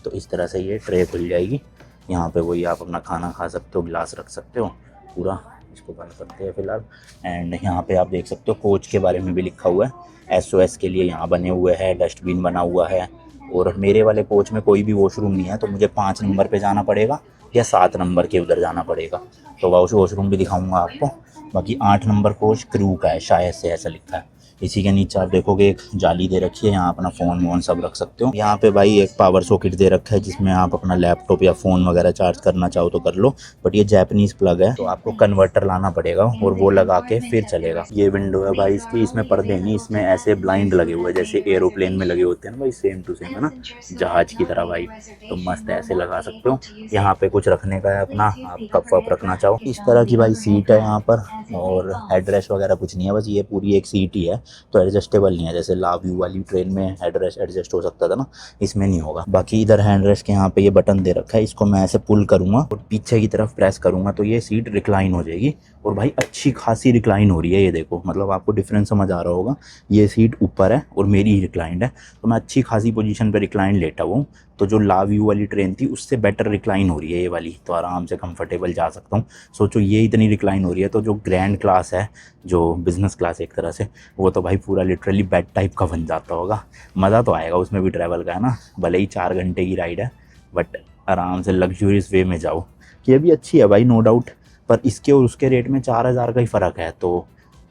तो इस तरह से ये ट्रे खुल जाएगी। यहाँ पे वही आप अपना खाना खा सकते हो, गिलास रख सकते हो पूरा। इसको बंद करते हैं फिलहाल। एंड यहाँ पे आप देख सकते हो कोच के बारे में भी लिखा हुआ है, SOS के लिए यहाँ बने हुए हैं, डस्टबिन बना हुआ है। और मेरे वाले कोच में कोई भी वॉशरूम नहीं है, तो मुझे 5 नंबर पे जाना पड़ेगा या 7 नंबर के उधर जाना पड़ेगा, तो वॉशरूम भी दिखाऊंगा आपको। बाकी 8 नंबर कोच क्रू का है शायद से, ऐसा लिखा है। इसी के नीचे आप देखोगे एक जाली दे रखी है, यहाँ अपना फ़ोन वोन सब रख सकते हो। यहाँ पे भाई एक पावर सॉकेट दे रखा है, जिसमें आप अपना लैपटॉप या फ़ोन वगैरह चार्ज करना चाहो तो कर लो। बट ये जैपनीज़ प्लग है, तो आपको कन्वर्टर लाना पड़ेगा और वो लगा के फिर चलेगा। ये विंडो है भाई इसकी, इसमें पर्दे नहीं, इसमें ऐसे ब्लाइंड लगे हुए हैं जैसे एरोप्लेन में लगे होते हैं ना भाई, सेम टू सेम है ना, जहाज की तरह भाई। तो मस्त ऐसे लगा सकते हो। यहाँ पे कुछ रखने का है अपना, आप कप वप रखना चाहो। इस तरह की भाई सीट है यहाँ पर, और हेडरेस्ट वगैरह कुछ नहीं है, बस ये पूरी एक सीट ही है, तो एडजस्टेबल नहीं है। जैसे लाव्यू वाली ट्रेन में हेडरेस्ट एडजस्ट हो सकता था ना, इसमें नहीं होगा। बाकी इधर हैंडरेस्ट के यहाँ पे ये बटन दे रखा है, इसको मैं ऐसे पुल करूँगा और पीछे की तरफ प्रेस करूँगा तो ये सीट रिक्लाइन हो जाएगी। और भाई अच्छी खासी रिक्लाइन हो रही है, ये देखो, मतलब आपको डिफरेंस समझ आ रहा होगा। ये सीट ऊपर है और मेरी ही रिक्लाइंड है, तो मैं अच्छी खासी पोजीशन पे रिक्लाइन लेटा हुआ हूँ। तो जो लाव्यू वाली ट्रेन थी उससे बेटर रिक्लाइन हो रही है ये वाली, तो आराम से कंफर्टेबल जा सकता हूँ। सोचो ये इतनी रिक्लाइन हो रही है, तो जो ग्रैंड क्लास है, जो बिज़नेस क्लास एक तरह से, वो तो भाई पूरा लिटरली बेड टाइप का बन जाता होगा। मज़ा तो आएगा उसमें भी ट्रैवल का, है ना। भले ही 4 घंटे की राइड है, बट आराम से लग्जूरियस वे में जाओ। ये भी अच्छी है भाई, नो डाउट, पर इसके और उसके रेट में 4000 का ही फ़र्क है, तो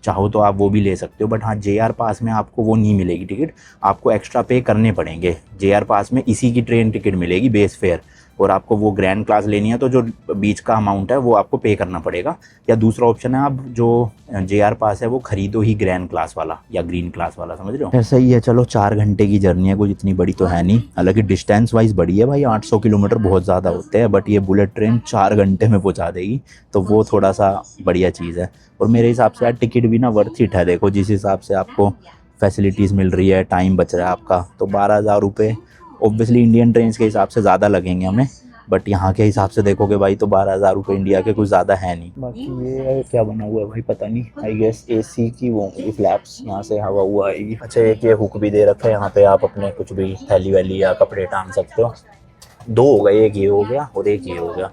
चाहो तो आप वो भी ले सकते हो। बट हाँ, JR पास में आपको वो नहीं मिलेगी टिकट, आपको एक्स्ट्रा पे करने पड़ेंगे। JR पास में इसी की ट्रेन टिकट मिलेगी बेस फेयर, और आपको वो ग्रैंड क्लास लेनी है तो जो बीच का अमाउंट है वो आपको पे करना पड़ेगा। या दूसरा ऑप्शन है, आप जो JR पास है वो खरीदो ही ग्रैंड क्लास वाला या ग्रीन क्लास वाला, समझ रहे हो। ऐसा ही है, चलो 4 घंटे की जर्नी है, कुछ इतनी बड़ी तो है नहीं। हालांकि डिस्टेंस वाइज बड़ी है भाई, 800 किलोमीटर बहुत ज़्यादा होते हैं, बट ये बुलेट ट्रेन 4 घंटे में पहुँचा देगी, तो वो थोड़ा सा बढ़िया चीज़ है। और मेरे हिसाब से यार टिकट भी ना वर्थ इट है। देखो जिस हिसाब से आपको फैसिलिटीज़ मिल रही है, टाइम बच रहा है आपका, तो 12,000 रुपये ऑब्वियसली इंडियन ट्रेन के हिसाब से ज़्यादा लगेंगे हमें, बट यहाँ के हिसाब से देखोगे भाई तो 12,000 रुपये इंडिया के कुछ ज़्यादा है नहीं। बाकी ये क्या बना हुआ है भाई पता नहीं, आई गेस AC की वो होंगी फ्लैप्स, यहाँ से हवा हुआ आएगी। अच्छा, एक ये हुक भी दे रखा है यहाँ पे, आप अपने कुछ भी थैली वैली या कपड़े टांग सकते हो। 2 हो गए, एक ये हो गया और एक ये हो गया।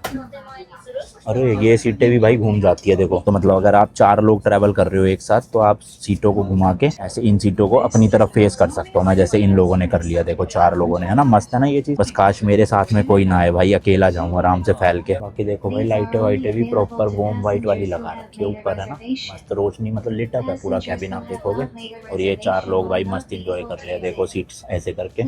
अरे ये सीटें भी भाई घूम जाती है देखो, तो मतलब अगर आप 4 लोग ट्रैवल कर रहे हो एक साथ, तो आप सीटों को घुमा के ऐसे इन सीटों को अपनी तरफ फेस कर सकते हो ना, जैसे इन लोगों ने कर लिया देखो, 4 लोगों ने, है ना, मस्त है ना ये चीज़। बस काश मेरे साथ में कोई ना आए भाई, अकेला जाऊँ आराम से फैल के। बाकी देखो भाई लाइटें वाइटें भी प्रॉपर वॉर्म वाइट वाली लगा रखी है ऊपर, है ना, मस्त रोशनी, मतलब लिट अप है पूरा कैबिन आप देखोगे। और ये 4 लोग भाई मस्त इंजॉय कर रहे हैं देखो सीट्स ऐसे करके।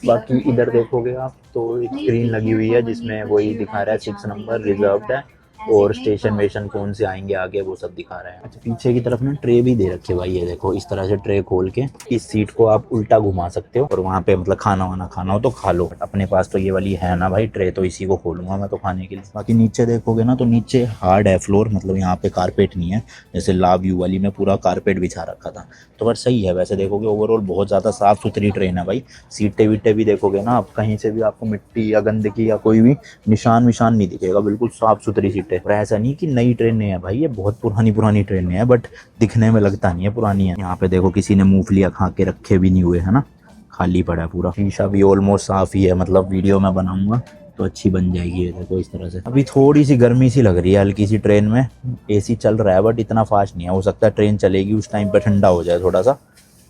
बाकी इधर देखोगे आप तो एक स्क्रीन लगी हुई है जिसमें वही दिखा रहा है 6 नंबर रिजर्व्ड है, और स्टेशन वेशन कौन से आएंगे आगे वो सब दिखा रहा है। अच्छा, पीछे की तरफ ना ट्रे भी दे रखे भाई, ये देखो इस तरह से ट्रे खोल के इस सीट को आप उल्टा घुमा सकते हो, और वहाँ पे मतलब खाना वाना खाना हो तो खा लो। अपने पास तो ये वाली है ना भाई ट्रे, तो इसी को खोलूंगा मैं तो खाने के लिए। बाकी नीचे देखोगे ना तो नीचे हार्ड है फ्लोर, मतलब यहाँ पे कारपेट नहीं है, जैसे ला व्यू वाली में पूरा कारपेट बिछा रखा था। तो बस सही है, वैसे देखोगे ओवरऑल बहुत ज़्यादा साफ़ सुथरी ट्रेन है भाई। सीटें वीटें भी देखोगे ना आप, कहीं से भी आपको मिट्टी या गंदगी या कोई भी निशान विशान नहीं दिखेगा, बिल्कुल साफ़ सुथरी सीटें। और ऐसा नहीं कि नई ट्रेनें हैं भाई, ये बहुत पुरानी ट्रेनें हैं, बट दिखने में लगता नहीं है पुरानी है। यहाँ पे देखो किसी ने मूंगफलियाँ खा के रखे भी नहीं हुए, है ना, खाली पड़ा है पूरा। शीशा भी ऑलमोस्ट साफ़ ही है, मतलब वीडियो में बनाऊंगा तो अच्छी बन जाएगी ये देखो इस तरह से। अभी थोड़ी सी गर्मी सी लग रही है हल्की सी ट्रेन में, AC चल रहा है बट इतना फास्ट नहीं है, हो सकता है ट्रेन चलेगी उस टाइम पर ठंडा हो जाए थोड़ा सा,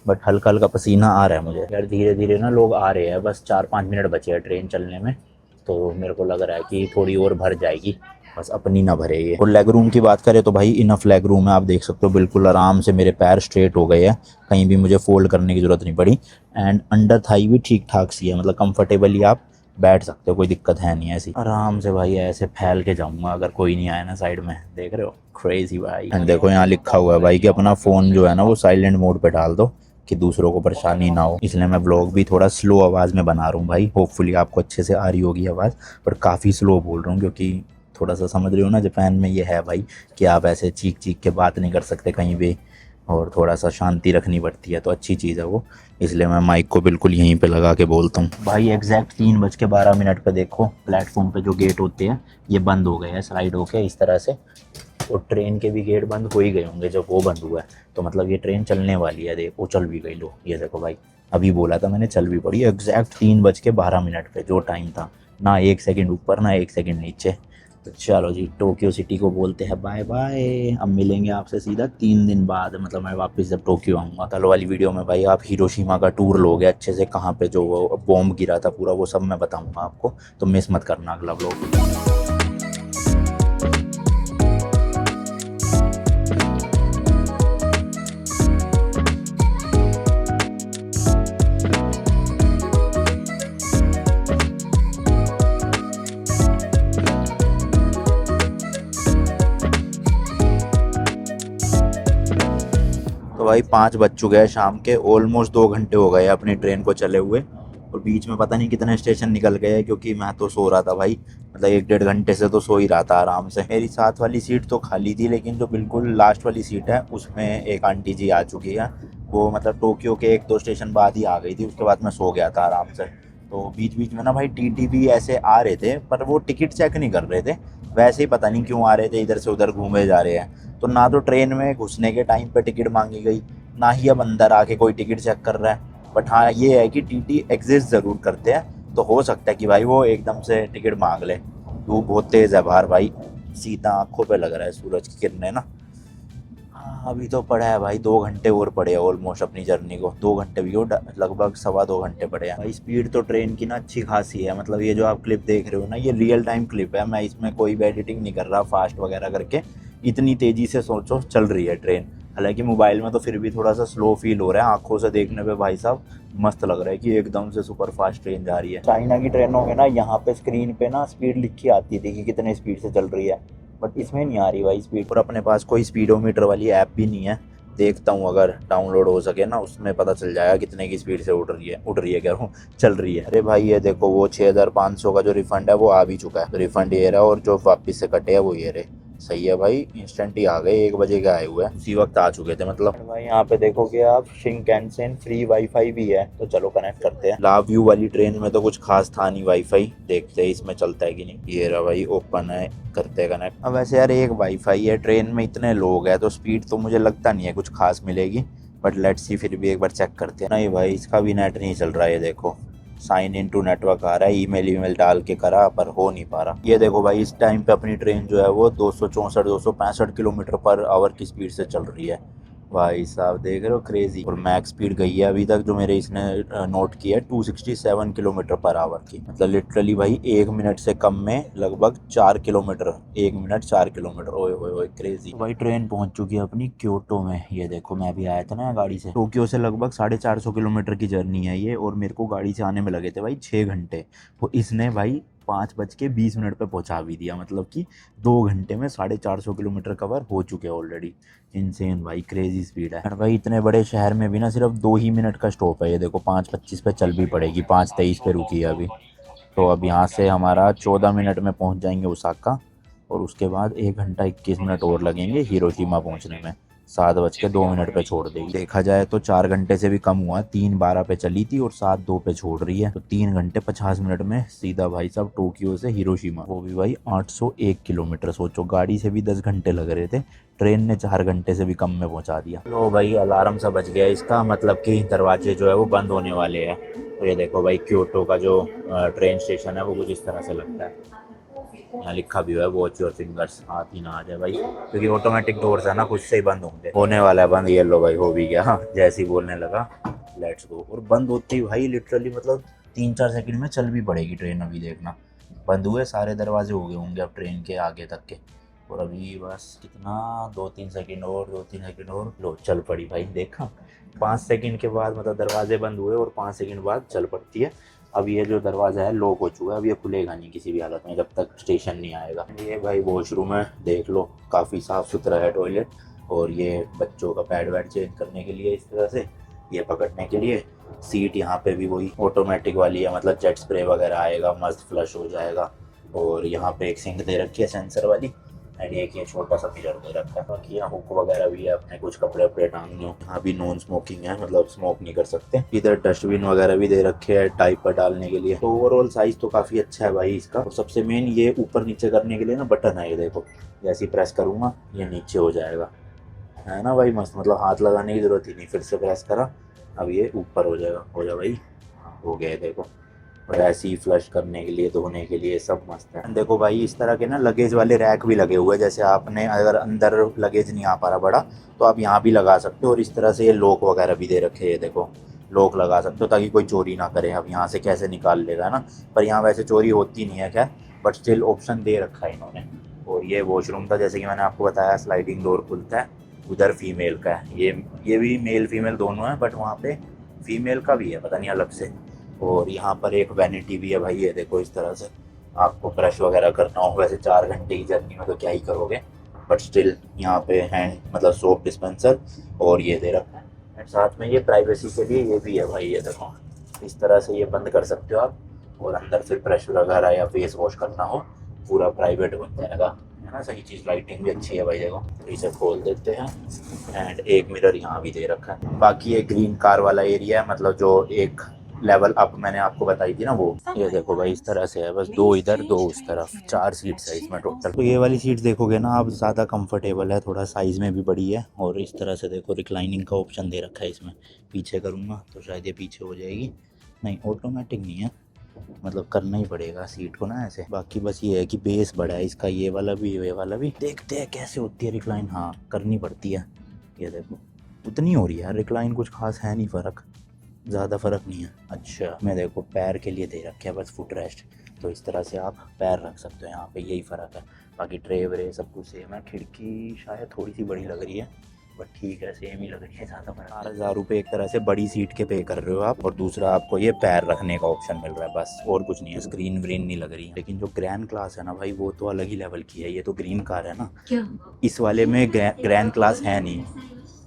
बट हल्का हल्का पसीना आ रहा है मुझे यार। धीरे धीरे ना लोग आ रहे हैं, बस 4-5 मिनट बचे हैं ट्रेन चलने में, तो मेरे को लग रहा है कि थोड़ी और भर जाएगी, बस अपनी ना भरे ये। और लेग रूम की बात करें तो भाई इनफ लेग रूम है, आप देख सकते हो बिल्कुल आराम से मेरे पैर स्ट्रेट हो गए हैं, कहीं भी मुझे फोल्ड करने की ज़रूरत नहीं पड़ी। एंड अंडर थाई भी ठीक ठाक सी है, मतलब कंफर्टेबली आप बैठ सकते हो, कोई दिक्कत है नहीं ऐसी। आराम से भाई ऐसे फैल के जाऊंगा अगर कोई नहीं आया ना साइड में, देख रहे हो क्रेजी भाई। एंड देखो यहाँ लिखा हुआ है भाई कि अपना फ़ोन जो है ना वो साइलेंट मोड पे डाल दो कि दूसरों को परेशानी ना हो, इसलिए मैं व्लॉग भी थोड़ा स्लो आवाज़ में बना रहा हूँ भाई। होपफुली आपको अच्छे से आ रही होगी आवाज़, पर काफ़ी स्लो बोल रहा हूँ क्योंकि थोड़ा सा समझ रहे हो ना, जापान में ये है भाई कि आप ऐसे चीख चीख के बात नहीं कर सकते कहीं भी, और थोड़ा सा शांति रखनी पड़ती है, तो अच्छी चीज़ है वो, इसलिए मैं माइक को बिल्कुल यहीं पे लगा के बोलता हूँ भाई। एग्जैक्ट 3:12 पे देखो प्लेटफॉर्म पे जो गेट होते हैं ये बंद हो गए हैं स्लाइड होके इस तरह से, और ट्रेन के भी गेट बंद हो ही गए होंगे जब वो बंद हुआ है, तो मतलब ये ट्रेन चलने वाली है। देखो चल भी गई, लो ये देखो भाई, अभी बोला था मैंने चल भी पड़ी। एग्जैक्ट 3:12 पे जो टाइम था, ना 1 सेकंड ऊपर ना 1 सेकंड नीचे। तो चलो जी, टोक्यो सिटी को बोलते हैं बाय बाय। अब मिलेंगे आपसे सीधा 3 दिन बाद, मतलब मैं वापस जब टोक्यो आऊँगा। कल वाली वीडियो में भाई आप हिरोशिमा का टूर लोगे अच्छे से, कहाँ पे जो वो बॉम्ब गिरा था पूरा वो सब मैं बताऊँगा आपको, तो मिस मत करना अगला व्लॉग। तो भाई 5 बज चुके हैं शाम के, ऑलमोस्ट 2 घंटे हो गए अपनी ट्रेन को चले हुए, और बीच में पता नहीं कितने स्टेशन निकल गए, क्योंकि मैं तो सो रहा था भाई, मतलब 1-1.5 घंटे से तो सो ही रहा था आराम से। मेरी साथ वाली सीट तो खाली थी, लेकिन जो बिल्कुल लास्ट वाली सीट है उसमें एक आंटी जी आ चुकी है, वो मतलब टोक्यो के 1-2 स्टेशन बाद ही आ गई थी, उसके बाद मैं सो गया था आराम से। तो बीच बीच में ना भाई TT भी ऐसे आ रहे थे, पर वो टिकट चेक नहीं कर रहे थे, वैसे ही पता नहीं क्यों आ रहे थे, इधर से उधर घूमे जा रहे हैं। तो ना तो ट्रेन में घुसने के टाइम पे टिकट मांगी गई, ना ही अब अंदर आके कोई टिकट चेक कर रहा है। बट हाँ ये है कि TT एग्जिस्ट ज़रूर करते हैं, तो हो सकता है कि भाई वो एकदम से टिकट मांग ले। धूप बहुत तेज़ है बाहर भाई, सीधा आंखों पे लग रहा है सूरज की किरणें ना। अभी तो पड़ा है भाई 2 घंटे और पड़े हैं ऑलमोस्ट अपनी जर्नी को। 2 घंटे भी हो, लगभग 2.25 घंटे पड़े हैं भाई। स्पीड तो ट्रेन की ना अच्छी खासी है, मतलब ये जो आप क्लिप देख रहे हो ना, ये रियल टाइम क्लिप है, मैं इसमें कोई भी एडिटिंग नहीं कर रहा फास्ट वगैरह करके। इतनी तेजी से सोचो चल रही है ट्रेन। हालांकि मोबाइल में तो फिर भी थोड़ा सा स्लो फील हो रहा है, आंखों से देखने पे भाई साहब मस्त लग रहा है कि एकदम से सुपर फास्ट ट्रेन जा रही है। चाइना की ट्रेनों में ना यहाँ पे स्क्रीन पे ना स्पीड लिखी आती थी कि कितने स्पीड से चल रही है, बट इसमें नहीं आ रही भाई स्पीड। और अपने पास कोई स्पीडोमीटर वाली ऐप भी नहीं है, देखता हूँ अगर डाउनलोड हो सके ना, उसमें पता चल जाएगा कितने की स्पीड से उड़ रही है कह रहा हूँ, चल रही है। अरे भाई ये देखो वो 6500 का जो रिफंड है वो आ भी चुका है, तो रिफंड ये रहा, और जो वापस से कटे है वो ये रहे। सही है भाई, इंस्टेंट ही आ गए, 1 बजे के आए हुए हैं, उसी वक्त आ चुके थे मतलब। भाई यहाँ पे देखोगे आप शिनकानसेन फ्री वाईफाई भी है, तो चलो कनेक्ट करते हैं। लाव व्यू वाली ट्रेन में तो कुछ खास था नहीं वाईफाई, देखते हैं इसमें चलता है कि नहीं। ये रहा भाई, ओपन है, करते हैं कनेक्ट। अब वैसे यार एक वाईफाई है, ट्रेन में इतने लोग हैं तो स्पीड तो मुझे लगता नहीं है कुछ खास मिलेगी, बट लेट्स सी, फिर भी एक बार चेक करते हैं। नहीं भाई इसका भी नेट नहीं चल रहा है, ये देखो साइन इन टू नेटवर्क आ रहा है, ईमेल डाल के करा पर हो नहीं पा रहा। ये देखो भाई इस टाइम पे अपनी ट्रेन जो है वो 264-265 किलोमीटर पर आवर की स्पीड से चल रही है। भाई साहब देख रहे हो, क्रेजी। और मैक्स स्पीड गई है अभी तक जो मेरे इसने नोट किया है 267 किलोमीटर पर आवर की, मतलब लिटरली भाई 1 मिनट से कम में लगभग 4 किलोमीटर, 1 मिनट 4 किलोमीटर। ओए ओए ओए क्रेजी। भाई ट्रेन पहुंच चुकी है अपनी क्योटो में। ये देखो मैं भी आया था ना गाड़ी से, टोक्यो से लगभग 450 किलोमीटर की जर्नी है ये, और मेरे को गाड़ी से आने में लगे थे भाई 6 घंटे, तो इसने भाई 5:20 पे पहुंचा भी दिया, मतलब कि 2 घंटे में 450 किलोमीटर कवर हो चुके हैं ऑलरेडी। इनसेन भाई, क्रेजी स्पीड है। और भाई इतने बड़े शहर में भी ना सिर्फ 2 ही मिनट का स्टॉप है, ये देखो 5:25 पे चल भी पड़ेगी, 5:23 पे रुकी है अभी। तो अब यहाँ से हमारा 14 मिनट में पहुँच जाएंगे ओसाका, और उसके बाद 1 घंटा 21 मिनट और लगेंगे हिरोशिमा पहुँचने में। 7:02 पे छोड़ देगी। देखा जाए तो 4 घंटे से भी कम हुआ, 3:12 पे चली थी और 7:02 पे छोड़ रही है, तो 3 घंटे 50 मिनट में सीधा भाई साहब टोक्यो से हिरोशिमा, वो भी भाई 801 किलोमीटर। सोचो गाड़ी से भी 10 घंटे लग रहे थे, ट्रेन ने 4 घंटे से भी कम में पहुंचा दिया। लो भाई अलार्म सा बज गया इसका, मतलब कि दरवाजे जो है वो बंद होने वाले हैं। तो ये देखो भाई क्योटो का जो ट्रेन स्टेशन है वो कुछ इस तरह से लगता है। यहाँ लिखा भी हुआ है वॉच योर फिंगर्स, हाथ ही ना आ जाए भाई, क्योंकि ऑटोमेटिक डोर्स है ना, खुद से ही बंद होंगे। होने वाला है बंद, ये लो भाई हो भी गया। हाँ जैसे ही बोलने लगा लेट्स गो, और बंद होती भाई लिटरली मतलब 3-4 सेकंड में चल भी पड़ेगी ट्रेन। अभी देखना बंद हुए सारे दरवाजे हो गए होंगे अब ट्रेन के आगे तक के, और अभी बस कितना 2-3 सेकंड और, 2-3 सेकंड और, लो चल पड़ी भाई। देखा 5 सेकंड के बाद मतलब दरवाजे बंद हुए और 5 सेकंड बाद चल पड़ती है। अब ये जो दरवाज़ा है लॉक हो चुका है, अब ये खुलेगा नहीं किसी भी हालत में जब तक स्टेशन नहीं आएगा। ये भाई वॉशरूम है, देख लो काफ़ी साफ़ सुथरा है टॉयलेट, और ये बच्चों का पैड वैड चेंज करने के लिए इस तरह से, ये पकड़ने के लिए। सीट यहाँ पे भी वही ऑटोमेटिक वाली है, मतलब जेट स्प्रे वगैरह आएगा, मस्त फ्लश हो जाएगा। और यहाँ पे एक सिंक दे रखी है सेंसर वाली, एंड एक ये छोटा सा मिरर दे रखा है। बाकी यहाँ हुक वगैरह भी है, अपने कुछ कपड़े वपड़े टांगने हो। यहाँ भी नॉन स्मोकिंग है, मतलब स्मोक नहीं कर सकते। इधर डस्टबिन वगैरह भी दे रखे हैं टाइप पर डालने के लिए। तो ओवरऑल साइज तो काफ़ी अच्छा है भाई इसका। और सबसे मेन ये ऊपर नीचे करने के लिए ना बटन है, ये देखो जैसे ही प्रेस करूँगा ये नीचे हो जाएगा, है ना भाई मस्त, मतलब हाथ लगाने की ज़रूरत ही नहीं, फिर से प्रेस करा अब ये ऊपर हो जाएगा। हो जा भाई, हो गया देखो। और ऐसे ही फ्लश करने के लिए, धोने के लिए सब मस्त है। देखो भाई इस तरह के ना लगेज वाले रैक भी लगे हुए हैं, जैसे आपने अगर अंदर लगेज नहीं आ पा रहा बड़ा तो आप यहाँ भी लगा सकते हो। और इस तरह से ये लॉक वगैरह भी दे रखे हैं, ये देखो लॉक लगा सकते हो ताकि कोई चोरी ना करे। अब यहाँ से कैसे निकाल लेगा ना, पर यहाँ वैसे चोरी होती नहीं है खैर, बट स्टिल ऑप्शन दे रखा है इन्होंने। और ये वॉशरूम था जैसे कि मैंने आपको बताया, स्लाइडिंग डोर खुलता है, उधर फीमेल का है, ये भी मेल फीमेल दोनों है, बट वहाँ पे फीमेल का भी है पता नहीं अलग से। और यहाँ पर एक वैनिटी भी है भाई, ये देखो इस तरह से आपको ब्रश वगैरह करना हो, वैसे 4 घंटे की जर्नी में तो क्या ही करोगे, बट स्टिल यहाँ पे हैंड मतलब सोप डिस्पेंसर और ये दे रखा है। एंड साथ में ये प्राइवेसी के लिए ये भी है भाई, ये देखो इस तरह से ये बंद कर सकते हो आप, और अंदर से ब्रश वगैरह या फेस वॉश करना हो पूरा प्राइवेट बन जाएगा, है ना। सही चीज़, लाइटिंग भी अच्छी है भाई देखो। तो इसे खोल देते हैं, एंड एक मिरर यहाँ भी दे रखा है। बाकी ये ग्रीन कार वाला एरिया है, मतलब जो एक लेवल अप मैंने आपको बताई थी ना वो, ये देखो भाई इस तरह से है, बस 2 इधर 2 उस तरफ, 4 सीट्स है इसमें टोटल। तो ये वाली सीट देखोगे ना आप, ज़्यादा कंफर्टेबल है, थोड़ा साइज़ में भी बड़ी है, और इस तरह से देखो रिक्लाइनिंग का ऑप्शन दे रखा है इसमें। पीछे करूँगा तो शायद ये पीछे हो जाएगी, नहीं ऑटोमेटिक नहीं है, मतलब करना ही पड़ेगा सीट को ना ऐसे। बाकी बस ये है कि बेस बड़ा है इसका, ये वाला भी देखते हैं कैसे होती है रिक्लाइन, हाँ करनी पड़ती है, ये देखो उतनी हो रही है यार, रिक्लाइन कुछ खास है नहीं, फ़र्क ज़्यादा फ़र्क नहीं है। अच्छा मैं देखो पैर के लिए दे रखे है बस फुट रेस्ट, तो इस तरह से आप पैर रख सकते हो यहाँ पे, यही फ़र्क है। बाकी ट्रे वरे सब कुछ सेम है। खिड़की शायद थोड़ी सी बड़ी लग रही है बट ठीक है, सेम ही लग रही है, ज़्यादा फ़र्क। 4,000 एक तरह से बड़ी सीट के पे कर रहे हो आप, और दूसरा आपको ये पैर रखने का ऑप्शन मिल रहा है, बस और कुछ नहीं है। स्क्रीन व्रीन नहीं लग रही है। लेकिन जो ग्रैंड क्लास है ना भाई, वो तो अलग ही लेवल की है। ये तो ग्रीन कार है ना, इस वाले में ग्रैंड क्लास है नहीं।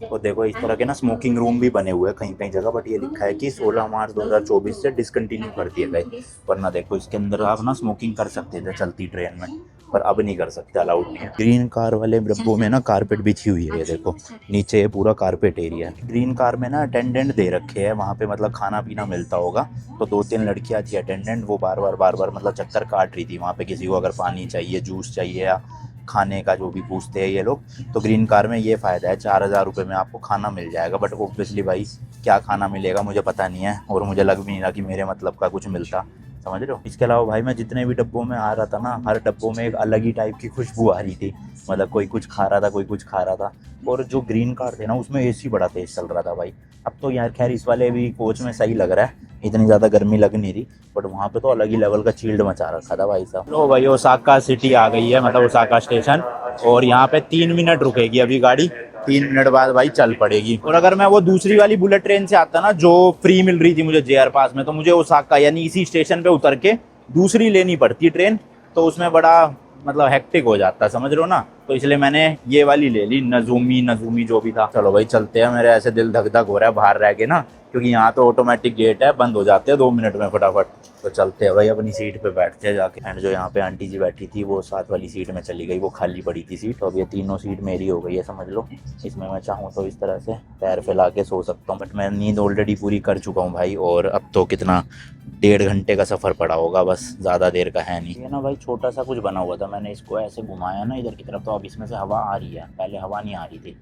और देखो इस तरह के ना स्मोकिंग रूम भी बने हुए हैं कहीं कहीं जगह, बट ये लिखा है कि 16 मार्च 2024 से डिसकंटिन्यू कर दिए गए। वरना देखो इसके अंदर आप ना स्मोकिंग कर सकते थे चलती ट्रेन में, पर अब नहीं कर सकते, अलाउड नहीं है। ग्रीन कार वाले डब्बों में ना कारपेट बिछी हुई है, ये देखो नीचे ये पूरा कारपेट एरिया है। ग्रीन कार में ना अटेंडेंट दे रखे हैं, वहाँ पे मतलब खाना पीना मिलता होगा। तो 2-3 लड़कियाँ थी अटेंडेंट, वो बार बार मतलब चक्कर काट रही थी वहाँ पे, किसी को अगर पानी चाहिए, जूस चाहिए या खाने का जो भी पूछते हैं ये लोग। तो ग्रीन कार में ये फ़ायदा है, 4,000 रुपये में आपको खाना मिल जाएगा। बट ऑब्वियसली भाई क्या खाना मिलेगा मुझे पता नहीं है, और मुझे लग भी नहीं रहा कि मेरे मतलब का कुछ मिलता, समझ रहे हो। इसके अलावा भाई मैं जितने भी डब्बों में आ रहा था ना, हर डब्बों में एक अलग ही टाइप की खुशबू आ रही थी। मतलब कोई कुछ खा रहा था, कोई कुछ खा रहा था। और जो ग्रीन कार थे ना, उसमें एसी बड़ा तेज़ चल रहा था भाई। अब तो यार खैर इस वाले भी कोच में सही लग रहा है, इतनी ज़्यादा गर्मी लग नहीं रही। बट वहाँ पे तो अलग ही लेवल का चील्ड मचा रखा था भाई साहब। लो भाई ओसाका सिटी आ गई है, मतलब ओसाका स्टेशन, और यहाँ पे 3 मिनट रुकेगी अभी गाड़ी, 3 मिनट बाद भाई चल पड़ेगी। और अगर मैं वो दूसरी वाली बुलेट ट्रेन से आता ना, जो फ्री मिल रही थी मुझे जेआर पास में, तो मुझे ओसाका यानी इसी स्टेशन पे उतर के दूसरी लेनी पड़ती ट्रेन, तो उसमें बड़ा मतलब हेक्टिक हो जाता, समझ रहे हो ना। तो इसलिए मैंने ये वाली ले ली, नजूमी जो भी था। चलो भाई चलते हैं, मेरे ऐसे दिल धक धक हो रहा है बाहर रह के ना, क्योंकि यहाँ तो ऑटोमेटिक गेट है, बंद हो जाते हैं 2 मिनट में फटाफट। तो चलते हैं भाई, अपनी सीट पे बैठते हैं जाके। एंड जो यहाँ पे आंटी जी बैठी थी वो साथ वाली सीट में चली गई, वो खाली पड़ी थी सीट। तो अब ये तीनों सीट मेरी हो गई है समझ लो। इसमें मैं चाहूँ तो इस तरह से पैर फैला के सो सकता हूँ, बट मैं नींद ऑलरेडी पूरी कर चुका हूँ भाई। और अब तो कितना 1.5 घंटे का सफ़र पड़ा होगा बस, ज़्यादा देर का है नहीं। ये ना भाई छोटा सा कुछ बना हुआ था, मैंने इसको ऐसे घुमाया ना इधर की तरफ, तो अब इसमें से हवा आ रही है, पहले हवा नहीं आ रही थी,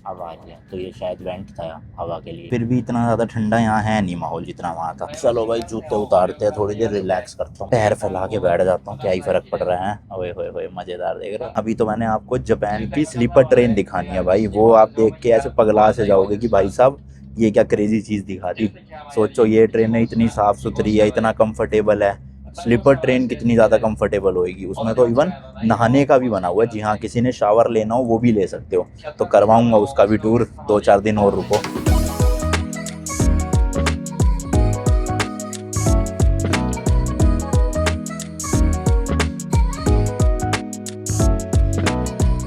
अब आ रही है। तो ये शायद वेंट था हवा के लिए। फिर भी इतना ज़्यादा ठंडा यहाँ है नहीं माहौल जितना वहाँ था। चलो भाई जूते उतारते हैं, थोड़ी देर रिलैक्स करता हूँ, पैर फैला के बैठ जाता हूँ, क्या ही फ़र्क पड़ रहा है। ओए होए होए मज़ेदार देख रहे हो। अभी तो मैंने आपको जापान की स्लीपर ट्रेन दिखानी है भाई, वो आप देख के ऐसे पगला से जाओगे कि भाई साहब ये क्या क्रेजी चीज़ दिखा दी। सोचो ये ट्रेन इतनी साफ़ सुथरी है, इतना कंफर्टेबल है, स्लीपर ट्रेन कितनी ज़्यादा कंफर्टेबल होएगी। उसमें तो इवन नहाने का भी बना हुआ है, जी हाँ किसी ने शावर लेना हो वो भी ले सकते हो। तो करवाऊंगा उसका भी टूर, 2-4 दिन और रुको।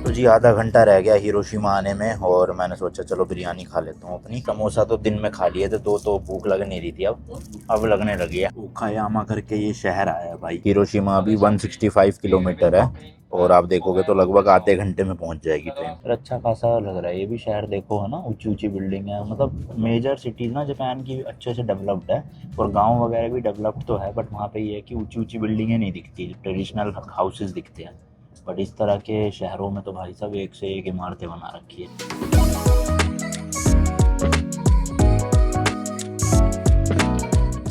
जी आधा घंटा रह गया हिरोशिमा आने में, और मैंने सोचा चलो बिरयानी खा लेता हूँ अपनी। समोसा तो दिन में खा लिए थे दो, तो भूख लग नहीं रही थी, अब लगने लगी है। ओकायामा करके ये शहर आया है भाई। हिरोशिमा अभी 165 किलोमीटर है, और आप देखोगे तो लगभग आधे घंटे में पहुंच जाएगी ट्रेन। पर अच्छा खासा लग रहा है ये भी शहर, देखो है ना, ऊंची ऊंची बिल्डिंग है। मतलब मेजर सिटीज़ ना जापान की अच्छे से डेवलप्ड है, और गांव वगैरह भी डेवलप्ड तो है, बट वहाँ पे ये है कि ऊंची ऊंची बिल्डिंगें नहीं दिखती, ट्रेडिशनल हाउसेज दिखते हैं। बट इस तरह के शहरों में तो भाई साहब एक से एक इमारतें बना रखी है।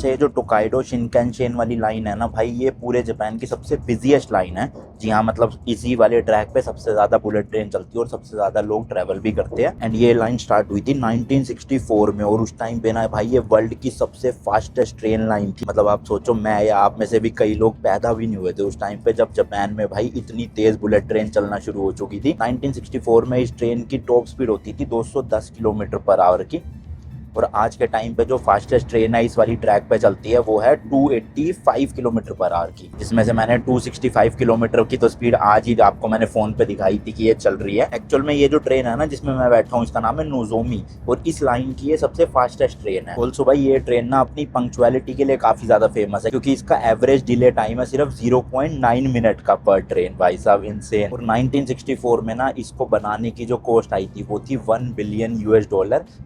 ये जो टोकाइडो शिनकानसेन वाली लाइन है ना भाई, ये पूरे जापान की सबसे बिजीएस्ट लाइन है। जी हाँ, मतलब इसी वाले ट्रैक पे सबसे ज़्यादा बुलेट ट्रेन चलती है और सबसे ज़्यादा लोग ट्रैवल भी करते हैं। एंड ये लाइन स्टार्ट हुई थी 1964 में, और उस टाइम पे ना भाई ये वर्ल्ड की सबसे फास्टेस्ट ट्रेन लाइन थी। मतलब आप सोचो, मैं या आप में से भी कई लोग पैदा भी नहीं हुए थे उस टाइम पे जब जापान में भाई इतनी तेज़ बुलेट ट्रेन चलना शुरू हो चुकी थी। 1964 में इस ट्रेन की टॉप स्पीड होती थी 210 किलोमीटर पर आवर की, और आज के टाइम पे जो फास्टेस्ट ट्रेन है इस वाली ट्रैक पे चलती है वो है 285 किलोमीटर पर आवर की, जिसमें से मैंने 265 किलोमीटर की तो स्पीड आज ही आपको मैंने फ़ोन पे दिखाई थी कि ये चल रही है। एक्चुअल में ये जो ट्रेन है ना जिसमें मैं बैठा हूँ, इसका नाम है नोजोमी, और इस लाइन की ये सबसे फास्टेस्ट ट्रेन है। ऑल्सो भाई ये ट्रेन ना अपनी पंक्चुअलिटी के लिए काफ़ी ज़्यादा फेमस है, क्योंकि इसका एवरेज डिले टाइम है सिर्फ 0.9 मिनट का पर ट्रेन, भाई साहब इनसेन। और 1964 में ना इसको बनाने की जो कॉस्ट आई थी वो थी $1 बिलियन,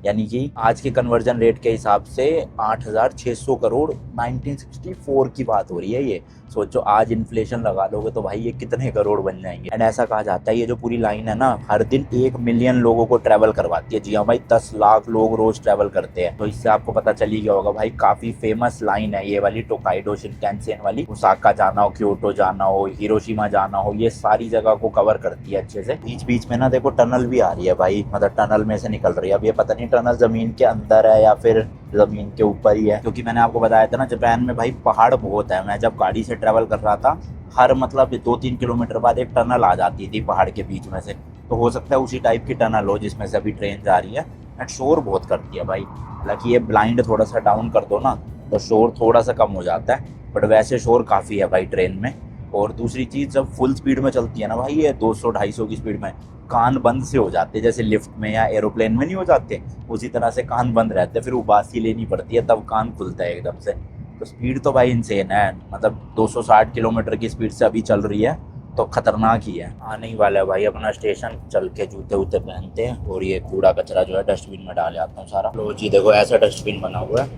यानी कि आज के कन्वर्जन रेट के हिसाब से 8,600 करोड़। 1964 की बात हो रही है ये, सोचो आज इन्फ्लेशन लगा लोगे तो भाई ये कितने करोड़ बन जाएंगे। एंड ऐसा कहा जाता है ये जो पूरी लाइन है ना हर दिन 1 मिलियन लोगों को ट्रैवल करवाती है। जी हाँ भाई, 10 लाख लोग रोज ट्रैवल करते हैं। तो इससे आपको पता चल ही गया होगा भाई, काफी फेमस लाइन है ये वाली, टोकाइडो शिनकानसेन वाली। ओसाका जाना हो, क्योटो जाना हो, हिरोशिमा जाना हो, ये सारी जगह को कवर करती है अच्छे से। बीच बीच में ना देखो टनल भी आ रही है भाई, मतलब टनल में से निकल रही है। अब ये पता नहीं टनल जमीन के अंदर है या फिर जमीन के ऊपर ही है, क्योंकि मैंने आपको बताया था ना जापान में भाई पहाड़ बहुत है। मैं जब गाड़ी से ट्रैवल कर रहा था, हर मतलब 2-3 किलोमीटर बाद एक टनल आ जाती थी पहाड़ के बीच में से। तो हो सकता है उसी टाइप की टनल हो जिसमें से अभी ट्रेन जा रही है। एंड शोर बहुत करती है भाई, हालांकि ये ब्लाइंड थोड़ा सा डाउन कर दो ना तो शोर थोड़ा सा कम हो जाता है, बट वैसे शोर काफ़ी है भाई ट्रेन में। और दूसरी चीज़, जब फुल स्पीड में चलती है ना भाई ये 200-250 की स्पीड में, कान बंद से हो जाते हैं, जैसे लिफ्ट में या एरोप्लेन में नहीं हो जाते, उसी तरह से कान बंद रहते हैं। फिर उबासी लेनी पड़ती है तब कान खुलता है एकदम से। तो स्पीड तो भाई इंसेन है, मतलब 260 किलोमीटर की स्पीड से अभी चल रही है, तो खतरनाक ही है। आने ही वाला है भाई अपना स्टेशन, चल के जूते वूते पहनते हैं और ये कूड़ा कचरा जो है डस्टबिन में डाल आता हूँ सारा। लो जी देखो ऐसा डस्टबिन बना हुआ है,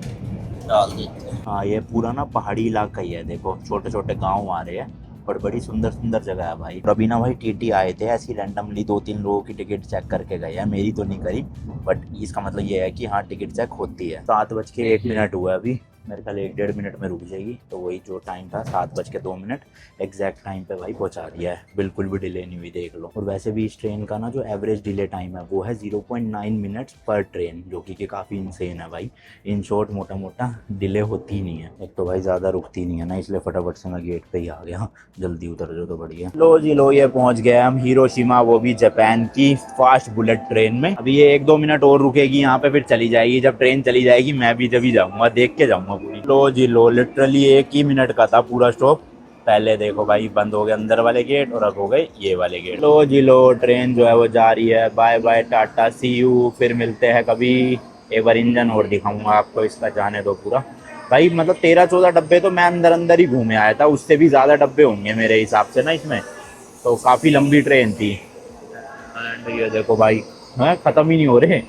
डाल देते हैं। हाँ ये पूरा ना पहाड़ी इलाका ही है, देखो छोटे छोटे गाँव आ रहे हैं, पर बड़ी सुंदर सुंदर जगह है भाई। रबी ना भाई टीटी आए थे ऐसी रैंडमली, 2-3 लोगों की टिकट चेक करके गए हैं, मेरी तो नहीं करी, बट इसका मतलब ये है कि हाँ टिकट चेक होती है। 7:01 हुआ अभी, मेरे ख्याल 1-1.5 मिनट में रुक जाएगी। तो वही जो टाइम था 7:02 एग्जैक्ट टाइम पे भाई पहुंचा दिया है, बिल्कुल भी डिले नहीं हुई, देख लो। और वैसे भी इस ट्रेन का ना जो एवरेज डिले टाइम है वो है 0.9 मिनट्स पर ट्रेन, जो कि काफ़ी इंसेन है भाई। इन शॉर्ट मोटा मोटा डिले होती नहीं है, एक तो भाई ज़्यादा रुकती नहीं है ना, इसलिए फटाफट से मैं गेट पे ही आ गया, जल्दी उतर जाओ तो बढ़िया। लो जी लो, ये पहुंच गए हम हिरोशिमा, वो भी जापान की फास्ट बुलेट ट्रेन में। अभी ये 1-2 मिनट और रुकेगी यहाँ पे, फिर चली जाएगी। जब ट्रेन चली जाएगी मैं भी जब ही जाऊँगा, देख के जाऊँगा पूरी। लो जी लो, लिटरली 1 ही मिनट का था पूरा स्टॉप। पहले देखो भाई बंद हो गए अंदर वाले गेट और अब हो गए ये वाले गेट। लो जी लो, ट्रेन जो है वो जा रही है। Bye bye tata see you, फिर मिलते हैं कभी। एक बार इंजन और दिखाऊंगा आपको इसका, जाने दो पूरा भाई। मतलब 13-14 डब्बे तो मैं अंदर अंदर ही घूमे आया था, उससे भी ज़्यादा डब्बे होंगे मेरे हिसाब से ना इसमें, तो काफ़ी लंबी ट्रेन थी। एंड ये देखो भाई, है ख़त्म ही नहीं हो रहे,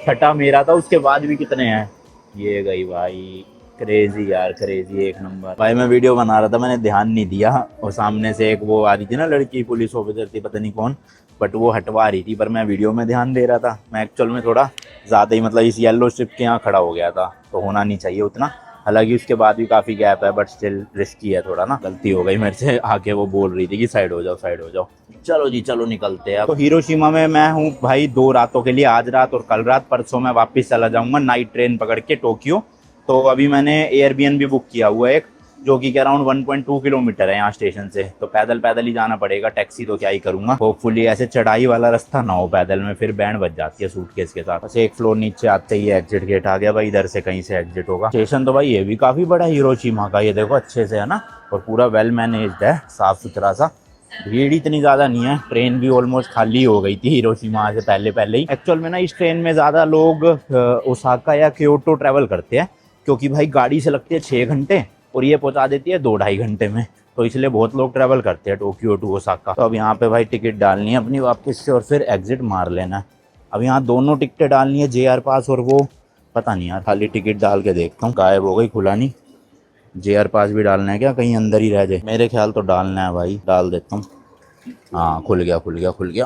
छठा मेरा था उसके बाद भी कितने हैं। ये गई भाई, क्रेजी यार क्रेजी, एक नंबर। भाई मैं वीडियो बना रहा था, मैंने ध्यान नहीं दिया, और सामने से एक वो आ रही थी ना लड़की, पुलिस ऑफिसर थी पता नहीं कौन, बट वो हटवा रही थी, पर मैं वीडियो में ध्यान दे रहा था। मैं एक्चुअल में थोड़ा ज़्यादा ही मतलब इस येलो स्ट्रिप के यहाँ खड़ा हो गया था, तो होना नहीं चाहिए उतना। हालांकि उसके बाद भी काफ़ी गैप है, बट स्टिल रिस्की है थोड़ा ना। गलती हो गई मेरे से, आके वो बोल रही थी कि साइड हो जाओ साइड हो जाओ। चलो जी चलो निकलते हैं। तो हिरोशिमा में मैं हूँ भाई 2 रातों के लिए, आज रात और कल रात। परसों मैं वापस चला जाऊँगा नाइट ट्रेन पकड़ के टोक्यो। तो अभी मैंने एयरबीएनबी बुक किया हुआ है एक, जो कि अराउंड 1.2 किलोमीटर है यहाँ स्टेशन से। तो पैदल पैदल ही जाना पड़ेगा, टैक्सी तो क्या ही करूँगा। होपफुली ऐसे चढ़ाई वाला रास्ता ना हो पैदल में, फिर बैंड बज जाती है सूटकेस के साथ। बस 1 फ्लोर नीचे आते ही एग्जिट गेट आ गया भाई, इधर से कहीं से एग्जिट होगा। स्टेशन तो भाई ये भी काफ़ी बड़ा है हिरोशिमा का, ये देखो अच्छे से है ना, और पूरा वेल मैनेज्ड है, साफ़ सुथरा सा। भीड़ इतनी ज़्यादा नहीं है, ट्रेन भी ऑलमोस्ट खाली हो गई थी हिरोशिमा से पहले ही। एक्चुअल में ना इस ट्रेन में ज़्यादा लोग ओसाका या क्योटो ट्रैवल करते हैं, क्योंकि भाई गाड़ी से लगती है 6 घंटे और ये पहुंचा देती है 2-2.5 घंटे में, तो इसलिए बहुत लोग ट्रैवल करते हैं टोक्यो टू ओसाका। तो अब यहाँ पे भाई टिकट डालनी है अपनी वापस से और फिर एग्जिट मार लेना है। अब यहाँ दोनों टिकटें डालनी है, JR पास और वो पता नहीं यार, खाली टिकट डाल के देखता हूँ। गायब हो गई, खुला नहीं। JR पास भी डालना है क्या, कहीं अंदर ही रह जाए? मेरे ख्याल तो डालना है भाई, डाल देता हूँ। हाँ खुल गया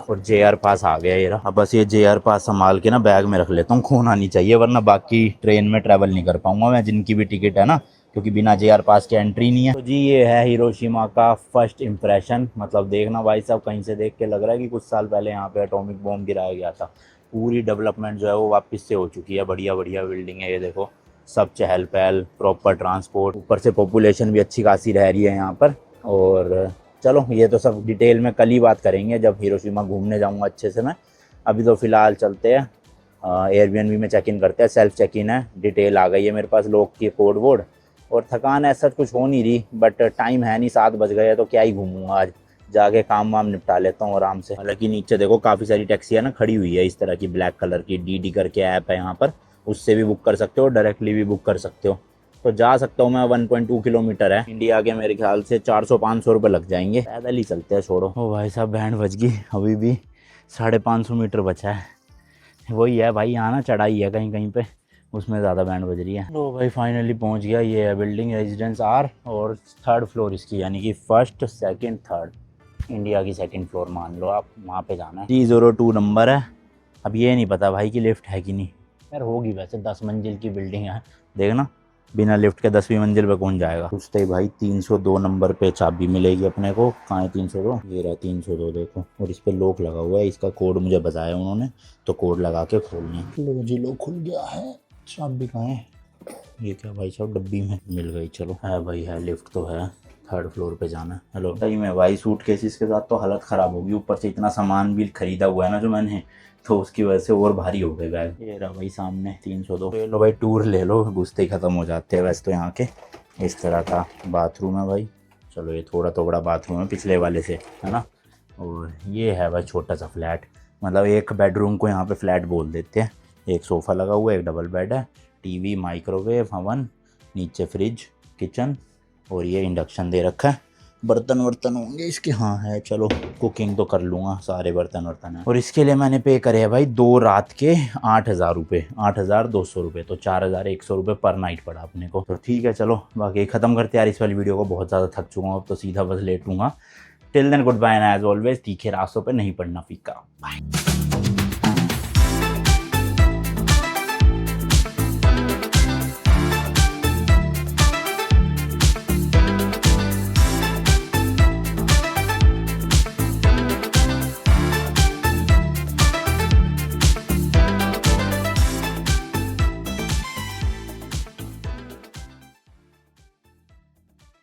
और JR पास आ गया ये रहा। अब बस ये JR पास संभाल के ना बैग में रख लेता हूँ, खोना नहीं चाहिए, वरना बाकी ट्रेन में ट्रैवल नहीं कर पाऊंगा मैं, जिनकी भी टिकट है ना, क्योंकि बिना JR पास के एंट्री नहीं है। तो जी ये है हिरोशिमा का फर्स्ट इंप्रेशन। मतलब देखना भाई साहब, कहीं से देख के लग रहा है कि कुछ साल पहले यहाँ पे एटॉमिक बॉम्ब गिराया गया था। पूरी डेवलपमेंट जो है वो वापस से हो चुकी है, बढ़िया बढ़िया बिल्डिंग है, ये देखो सब चहल पहल, प्रॉपर ट्रांसपोर्ट, ऊपर से पॉपुलेशन भी अच्छी खासी रह रही है यहाँ पर। और चलो ये तो सब डिटेल में कल ही बात करेंगे जब हिरोशिमा घूमने जाऊंगा अच्छे से मैं। अभी तो फ़िलहाल चलते हैं एयरबीएनबी में चेक इन करते हैं, सेल्फ चेक इन है। डिटेल आ गई है मेरे पास, लोग की कोड वोड, और थकान ऐसा कुछ हो नहीं रही, बट टाइम है नहीं, 7 बज गए तो क्या ही घूमूंगा आज, जाके काम वाम निपटा लेता हूँ आराम से। हालांकि नीचे देखो काफ़ी सारी टैक्सियाँ ना खड़ी हुई है इस तरह की, ब्लैक कलर की, DD करके ऐप है यहाँ पर, उससे भी बुक कर सकते हो, डायरेक्टली भी बुक कर सकते हो। तो जा सकता हूँ मैं, 1.2 किलोमीटर है इंडिया के, मेरे ख्याल से 400-500 रुपये लग जाएंगे, पैदल ही चलते हैं। छोड़ो ओ भाई साहब, बैंड बज गई, अभी भी 550 मीटर बचा है। वही है भाई, यहाँ ना चढ़ाई है कहीं कहीं पे, उसमें ज़्यादा बैंड बज रही है। लो भाई फाइनली पहुंच गया। ये है बिल्डिंग रेजिडेंस आर और 3rd फ्लोर इसकी, यानी कि 1st 2nd 3rd, इंडिया की 2nd फ्लोर मान लो आप। वहाँ पे जाना है। 302 नंबर है। अब ये नहीं पता भाई कि लिफ्ट है कि नहीं। यार होगी वैसे, 10 मंजिल की बिल्डिंग है, देखना बिना लिफ्ट के 10वीं मंजिल पे कौन जाएगा। पूछते ही भाई 302 नंबर पे चाबी मिलेगी अपने को। कहाँ है 302? ये रहा 302 देखो। और इस पे लॉक लगा हुआ है, इसका कोड मुझे बताया उन्होंने, तो कोड लगा के खोलना। लो जी लो खुल गया है। चाबी कहाँ है? ये क्या भाई साहब डब्बी में मिल गई। चलो है भाई, है लिफ्ट तो है। 3rd फ्लोर पे जाना है। हेलो सही में भाई, सूटकेसेस के साथ तो हालत ख़राब होगी। ऊपर से इतना सामान भी खरीदा हुआ है ना जो मैंने, तो उसकी वजह से और भारी हो गए बैग। ये रहा भाई सामने 302। ले लो भाई टूर ले लो, घुसते ही ख़त्म हो जाते हैं वैसे तो यहाँ के। इस तरह का बाथरूम है भाई। चलो ये थोड़ा तो बड़ा बाथरूम है पिछले वाले से, है ना। और ये है भाई छोटा सा फ्लैट, मतलब एक बेडरूम को यहाँ पे फ्लैट बोल देते हैं। एक सोफ़ा लगा हुआ है, एक डबल बेड है, टीवी, माइक्रोवेव, हवन, नीचे फ्रिज, किचन, और ये इंडक्शन दे रखा है। बर्तन वर्तन होंगे इसके, हाँ है। चलो कुकिंग तो कर लूँगा, सारे बर्तन वर्तन हैं। और इसके लिए मैंने पे करे हैं भाई 2 रात के 8,000 रुपये, 8,200 रुपये, तो 4,100 रुपये पर नाइट पड़ा अपने को। तो ठीक है चलो, बाकी ख़त्म करते यार इस वाली वीडियो को। बहुत ज़्यादा थक चुका हूँ अब तो, सीधा बस लेटूंगा। Till then goodbye and as always, तीखे रास्तों पर नहीं पड़ना फीका। बाय।